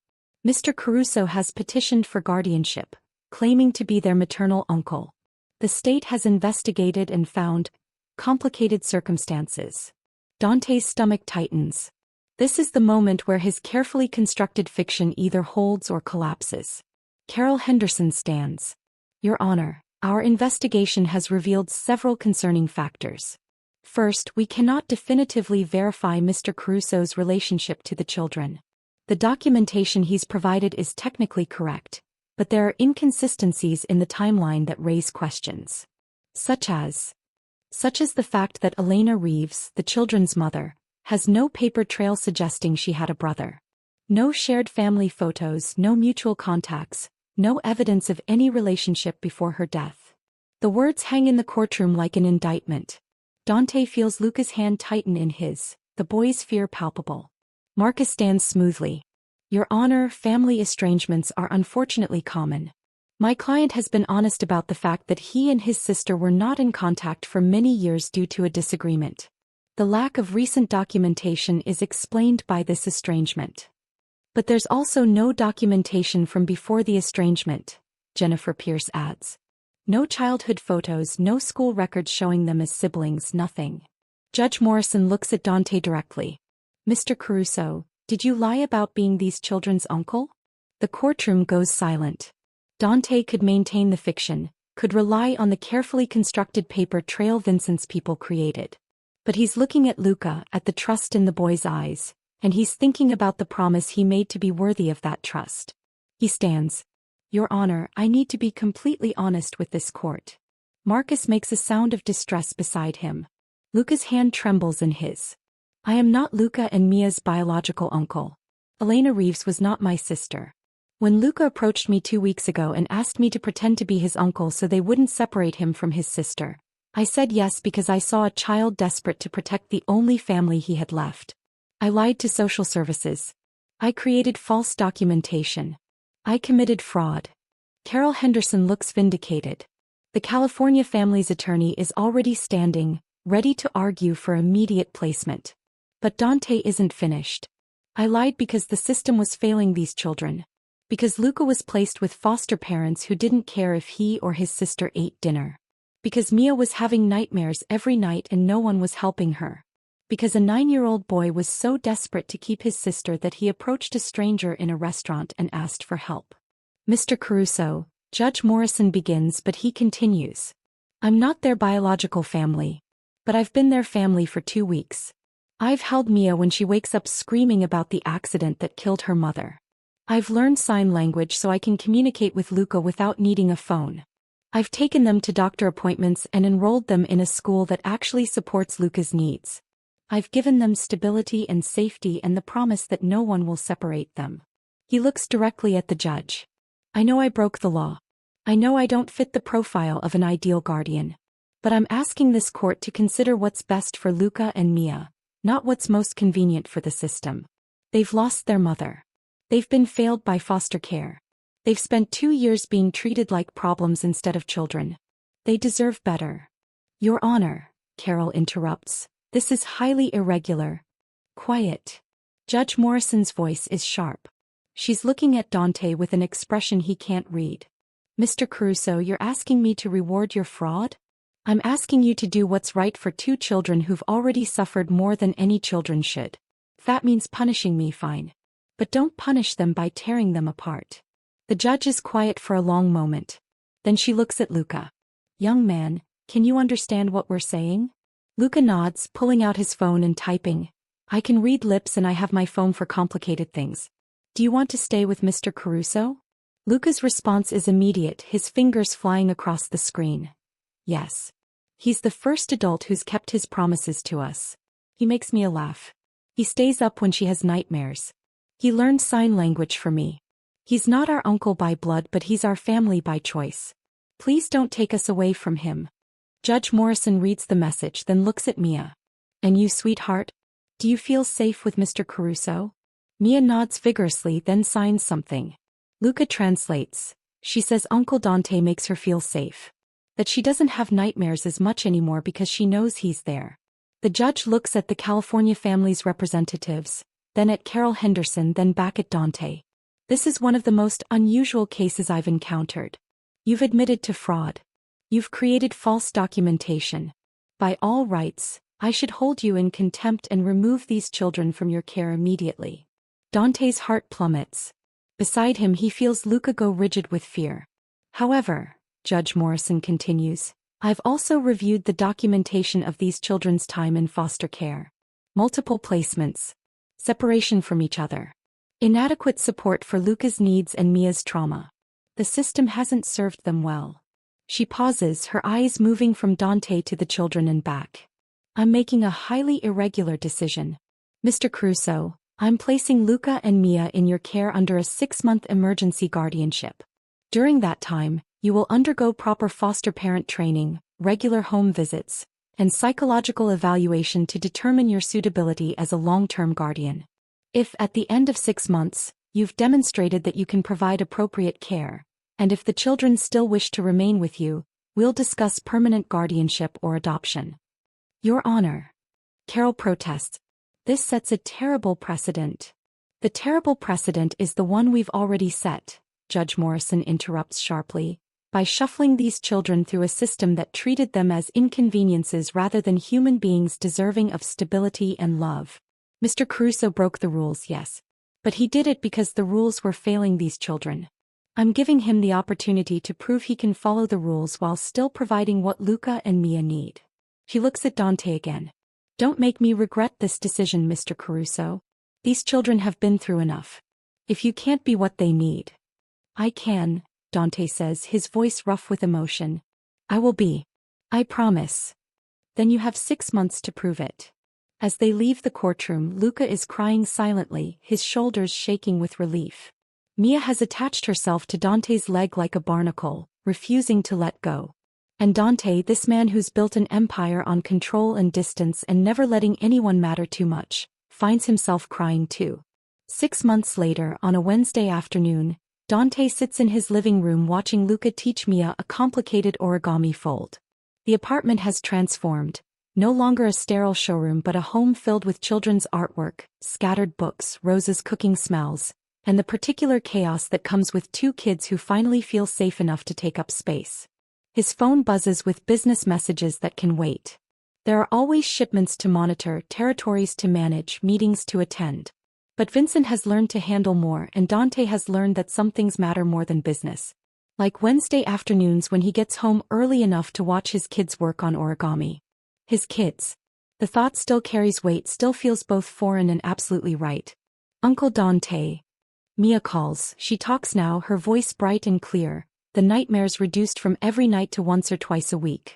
Mr. Caruso has petitioned for guardianship, claiming to be their maternal uncle. The state has investigated and found complicated circumstances. Dante's stomach tightens. This is the moment where his carefully constructed fiction either holds or collapses. Carol Henderson stands. Your Honor, Our investigation has revealed several concerning factors. First, we cannot definitively verify Mr. Caruso's relationship to the children. The documentation he's provided is technically correct, but there are inconsistencies in the timeline that raise questions. Such as the fact that Elena Reeves, the children's mother, has no paper trail suggesting she had a brother. No shared family photos, no mutual contacts, no evidence of any relationship before her death. The words hang in the courtroom like an indictment. Dante feels Luca's hand tighten in his, the boy's fear palpable. Marcus stands smoothly. Your Honor, family estrangements are unfortunately common. My client has been honest about the fact that he and his sister were not in contact for many years due to a disagreement. The lack of recent documentation is explained by this estrangement. But there's also no documentation from before the estrangement, Jennifer Pierce adds. No childhood photos, no school records showing them as siblings, nothing. Judge Morrison looks at Dante directly. Mr. Caruso, did you lie about being these children's uncle? The courtroom goes silent. Dante could maintain the fiction, could rely on the carefully constructed paper trail Vincent's people created. But he's looking at Luca, at the trust in the boy's eyes, and he's thinking about the promise he made to be worthy of that trust. He stands. Your Honor, I need to be completely honest with this court. Marcus makes a sound of distress beside him. Luca's hand trembles in his. I am not Luca and Mia's biological uncle. Elena Reeves was not my sister. When Luca approached me 2 weeks ago and asked me to pretend to be his uncle so they wouldn't separate him from his sister, I said yes because I saw a child desperate to protect the only family he had left. I lied to social services. I created false documentation. I committed fraud. Carol Henderson looks vindicated. The California family's attorney is already standing, ready to argue for immediate placement. But Dante isn't finished. I lied because the system was failing these children. Because Luca was placed with foster parents who didn't care if he or his sister ate dinner. Because Mia was having nightmares every night and no one was helping her. Because a 9-year-old boy was so desperate to keep his sister that he approached a stranger in a restaurant and asked for help. Mr. Caruso, Judge Morrison begins, but he continues. I'm not their biological family. But I've been their family for 2 weeks. I've held Mia when she wakes up screaming about the accident that killed her mother. I've learned sign language so I can communicate with Luca without needing a phone. I've taken them to doctor appointments and enrolled them in a school that actually supports Luca's needs. I've given them stability and safety and the promise that no one will separate them. He looks directly at the judge. I know I broke the law. I know I don't fit the profile of an ideal guardian. But I'm asking this court to consider what's best for Luca and Mia, not what's most convenient for the system. They've lost their mother. They've been failed by foster care. They've spent 2 years being treated like problems instead of children. They deserve better. Your Honor, Carol interrupts, this is highly irregular. Quiet. Judge Morrison's voice is sharp. She's looking at Dante with an expression he can't read. Mr. Caruso, you're asking me to reward your fraud? I'm asking you to do what's right for 2 children who've already suffered more than any children should. If that means punishing me, fine. But don't punish them by tearing them apart. The judge is quiet for a long moment. Then she looks at Luca. Young man, can you understand what we're saying? Luca nods, pulling out his phone and typing. I can read lips and I have my phone for complicated things. Do you want to stay with Mr. Caruso? Luca's response is immediate, his fingers flying across the screen. Yes. He's the first adult who's kept his promises to us. He makes Mia laugh. He stays up when she has nightmares. He learned sign language for me. He's not our uncle by blood, but he's our family by choice. Please don't take us away from him. Judge Morrison reads the message, then looks at Mia. And you, sweetheart? Do you feel safe with Mr. Caruso? Mia nods vigorously, then signs something. Luca translates. She says Uncle Dante makes her feel safe. That she doesn't have nightmares as much anymore because she knows he's there. The judge looks at the California family's representatives, then at Carol Henderson, then back at Dante. This is one of the most unusual cases I've encountered. You've admitted to fraud. You've created false documentation. By all rights, I should hold you in contempt and remove these children from your care immediately. Dante's heart plummets. Beside him he feels Luca go rigid with fear. However, Judge Morrison continues, I've also reviewed the documentation of these children's time in foster care. Multiple placements. Separation from each other. Inadequate support for Luca's needs and Mia's trauma. The system hasn't served them well. She pauses, her eyes moving from Dante to the children and back. I'm making a highly irregular decision. Mr. Caruso, I'm placing Luca and Mia in your care under a 6-month emergency guardianship. During that time, you will undergo proper foster parent training, regular home visits, and psychological evaluation to determine your suitability as a long-term guardian. If, at the end of 6 months, you've demonstrated that you can provide appropriate care, and if the children still wish to remain with you, we'll discuss permanent guardianship or adoption. Your Honor. Carol protests. This sets a terrible precedent. The terrible precedent is the one we've already set, Judge Morrison interrupts sharply, by shuffling these children through a system that treated them as inconveniences rather than human beings deserving of stability and love. Mr. Caruso broke the rules, yes. But he did it because the rules were failing these children. I'm giving him the opportunity to prove he can follow the rules while still providing what Luca and Mia need. He looks at Dante again. Don't make me regret this decision, Mr. Caruso. These children have been through enough. If you can't be what they need, I can, Dante says, his voice rough with emotion. I will be. I promise. Then you have 6 months to prove it. As they leave the courtroom, Luca is crying silently, his shoulders shaking with relief. Mia has attached herself to Dante's leg like a barnacle, refusing to let go. And Dante, this man who's built an empire on control and distance and never letting anyone matter too much, finds himself crying too. 6 months later, on a Wednesday afternoon, Dante sits in his living room watching Luca teach Mia a complicated origami fold. The apartment has transformed, no longer a sterile showroom but a home filled with children's artwork, scattered books, Rose's cooking smells, and the particular chaos that comes with 2 kids who finally feel safe enough to take up space. His phone buzzes with business messages that can wait. There are always shipments to monitor, territories to manage, meetings to attend. But Vincent has learned to handle more, and Dante has learned that some things matter more than business. Like Wednesday afternoons when he gets home early enough to watch his kids work on origami. His kids. The thought still carries weight, still feels both foreign and absolutely right. Uncle Dante. Mia calls. She talks now, her voice bright and clear, the nightmares reduced from every night to once or twice a week.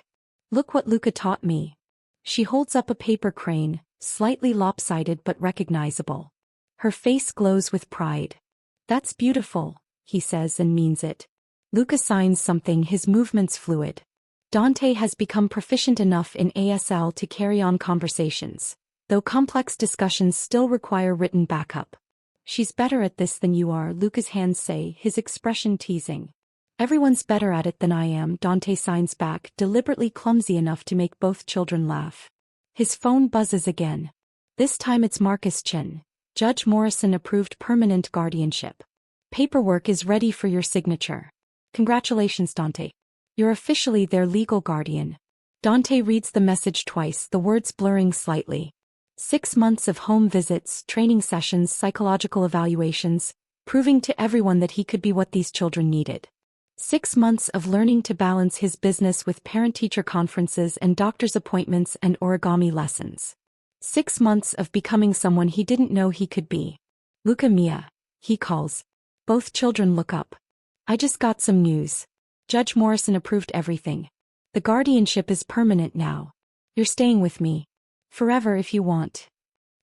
Look what Luca taught me. She holds up a paper crane, slightly lopsided but recognizable. Her face glows with pride. That's beautiful, he says and means it. Luca signs something, his movements fluid. Dante has become proficient enough in ASL to carry on conversations, though complex discussions still require written backup. She's better at this than you are, Luca's hands say, his expression teasing. Everyone's better at it than I am, Dante signs back, deliberately clumsy enough to make both children laugh. His phone buzzes again. This time it's Marcus Chin. Judge Morrison approved permanent guardianship. Paperwork is ready for your signature. Congratulations, Dante. You're officially their legal guardian. Dante reads the message twice, the words blurring slightly. 6 months of home visits, training sessions, psychological evaluations, proving to everyone that he could be what these children needed. 6 months of learning to balance his business with parent-teacher conferences and doctor's appointments and origami lessons. 6 months of becoming someone he didn't know he could be. Luca, Mia, he calls. Both children look up. I just got some news. Judge Morrison approved everything. The guardianship is permanent now. You're staying with me. Forever if you want.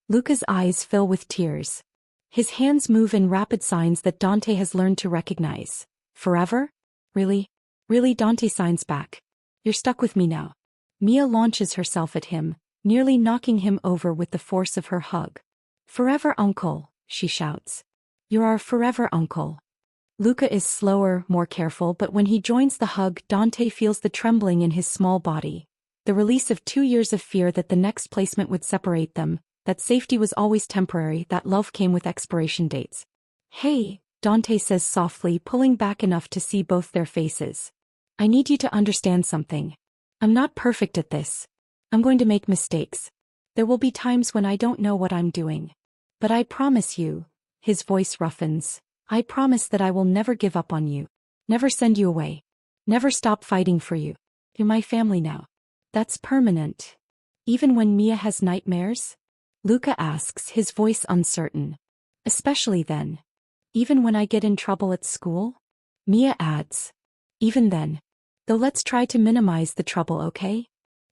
Luca's eyes fill with tears. His hands move in rapid signs that Dante has learned to recognize. Forever? Really? Really? Dante signs back. You're stuck with me now. Mia launches herself at him, nearly knocking him over with the force of her hug. Forever, uncle, she shouts. You're our forever uncle. Luca is slower, more careful, but when he joins the hug, Dante feels the trembling in his small body. The release of 2 years of fear that the next placement would separate them, that safety was always temporary, that love came with expiration dates. Hey, Dante says softly, pulling back enough to see both their faces. I need you to understand something. I'm not perfect at this. I'm going to make mistakes. There will be times when I don't know what I'm doing. But I promise you, his voice roughens, I promise that I will never give up on you. Never send you away. Never stop fighting for you. You're my family now. That's permanent. Even when Mia has nightmares? Luca asks, his voice uncertain. Especially then. Even when I get in trouble at school? Mia adds. Even then. Though let's try to minimize the trouble, okay?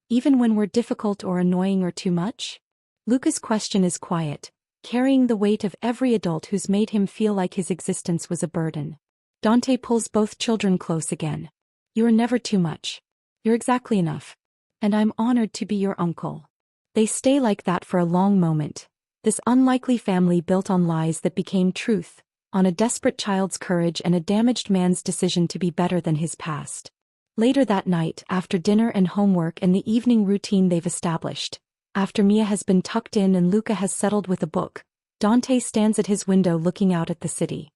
Even when we're difficult or annoying or too much? Luca's question is quiet, carrying the weight of every adult who's made him feel like his existence was a burden. Dante pulls both children close again. You are never too much. You're exactly enough. And I'm honored to be your uncle. They stay like that for a long moment. This unlikely family built on lies that became truth, on a desperate child's courage and a damaged man's decision to be better than his past. Later that night, after dinner and homework and the evening routine they've established, after Mia has been tucked in and Luca has settled with a book, Dante stands at his window looking out at the city.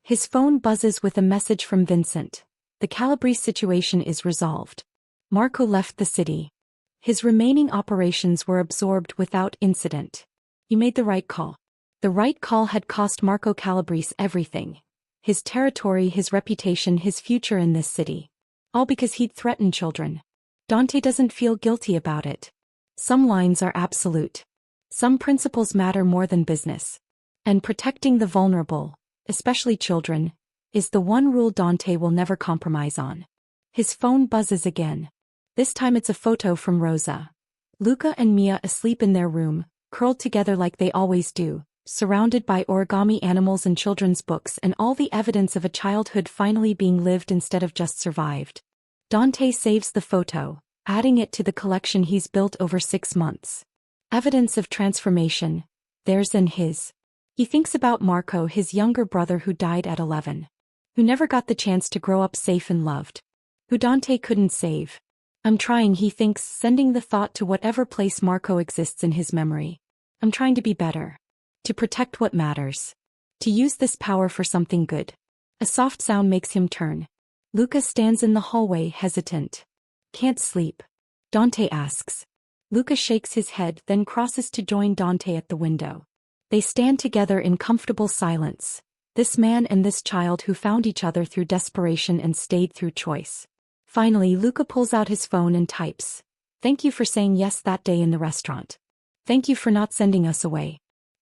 His phone buzzes with a message from Vincent. The Calabrese situation is resolved. Marco left the city. His remaining operations were absorbed without incident. You made the right call. The right call had cost Marco Calabrese everything. His territory, his reputation, his future in this city. All because he'd threatened children. Dante doesn't feel guilty about it. Some lines are absolute. Some principles matter more than business. And protecting the vulnerable, especially children, is the one rule Dante will never compromise on. His phone buzzes again. This time it's a photo from Rosa. Luca and Mia asleep in their room, curled together like they always do, surrounded by origami animals and children's books and all the evidence of a childhood finally being lived instead of just survived. Dante saves the photo, adding it to the collection he's built over 6 months. Evidence of transformation, theirs and his. He thinks about Marco, his younger brother who died at 11. Who never got the chance to grow up safe and loved. Who Dante couldn't save. I'm trying, he thinks, sending the thought to whatever place Marco exists in his memory. I'm trying to be better. To protect what matters. To use this power for something good. A soft sound makes him turn. Luca stands in the hallway, hesitant. Can't sleep? Dante asks. Luca shakes his head, then crosses to join Dante at the window. They stand together in comfortable silence. This man and this child who found each other through desperation and stayed through choice. Finally, Luca pulls out his phone and types. Thank you for saying yes that day in the restaurant. Thank you for not sending us away.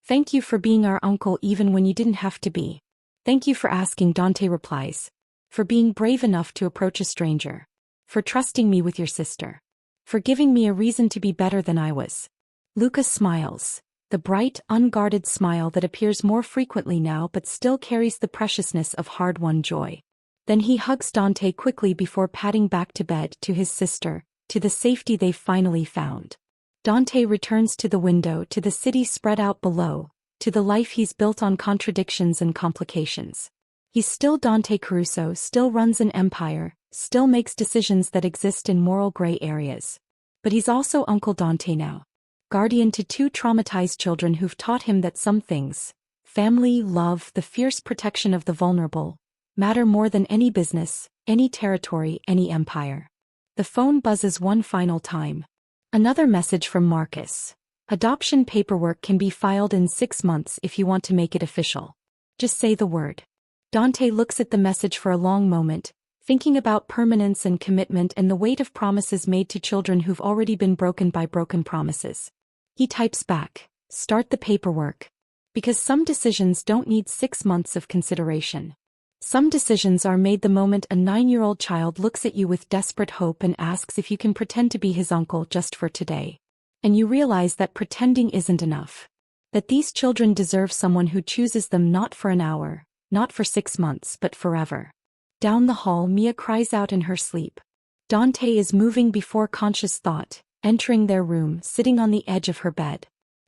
Thank you for being our uncle even when you didn't have to be. Thank you for asking, Dante replies. For being brave enough to approach a stranger. For trusting me with your sister. For giving me a reason to be better than I was. Luca smiles. The bright, unguarded smile that appears more frequently now but still carries the preciousness of hard-won joy. Then he hugs Dante quickly before padding back to bed, to his sister, to the safety they've finally found. Dante returns to the window, to the city spread out below, to the life he's built on contradictions and complications. He's still Dante Caruso, still runs an empire, still makes decisions that exist in moral gray areas. But he's also Uncle Dante now. Guardian to 2 traumatized children who've taught him that some things, family, love, the fierce protection of the vulnerable, matter more than any business, any territory, any empire. The phone buzzes one final time. Another message from Marcus. Adoption paperwork can be filed in 6 months if you want to make it official. Just say the word. Dante looks at the message for a long moment, thinking about permanence and commitment and the weight of promises made to children who've already been broken by broken promises. He types back, start the paperwork. Because some decisions don't need 6 months of consideration. Some decisions are made the moment a 9-year-old child looks at you with desperate hope and asks if you can pretend to be his uncle just for today. And you realize that pretending isn't enough. That these children deserve someone who chooses them not for an hour, not for 6 months but forever. Down the hall, Mia cries out in her sleep. Dante is moving before conscious thought, entering their room, sitting on the edge of her bed.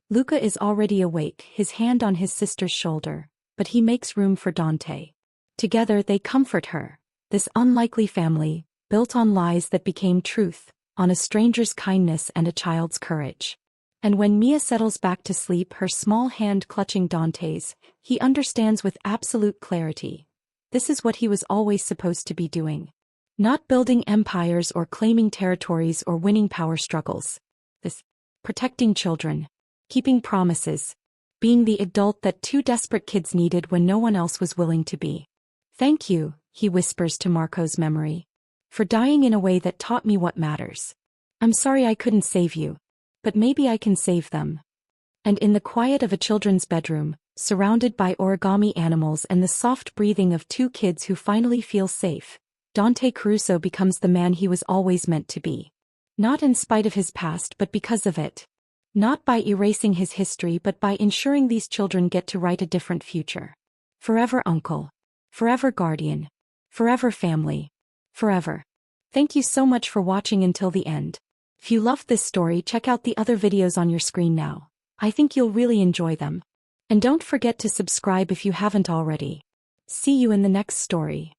Luca is already awake, his hand on his sister's shoulder, but he makes room for Dante. Together they comfort her, this unlikely family, built on lies that became truth, on a stranger's kindness and a child's courage. And when Mia settles back to sleep, her small hand clutching Dante's, he understands with absolute clarity. This is what he was always supposed to be doing. Not building empires or claiming territories or winning power struggles. This, protecting children. Keeping promises. Being the adult that 2 desperate kids needed when no one else was willing to be. Thank you, he whispers to Marco's memory. for dying in a way that taught me what matters. I'm sorry I couldn't save you. But maybe I can save them. And in the quiet of a children's bedroom, surrounded by origami animals and the soft breathing of two kids who finally feel safe, Dante Caruso becomes the man he was always meant to be. Not in spite of his past but because of it. Not by erasing his history but by ensuring these children get to write a different future. Forever uncle. Forever guardian. Forever family. Forever. Thank you so much for watching until the end. If you loved this story, check out the other videos on your screen now. I think you'll really enjoy them. And don't forget to subscribe if you haven't already. See you in the next story.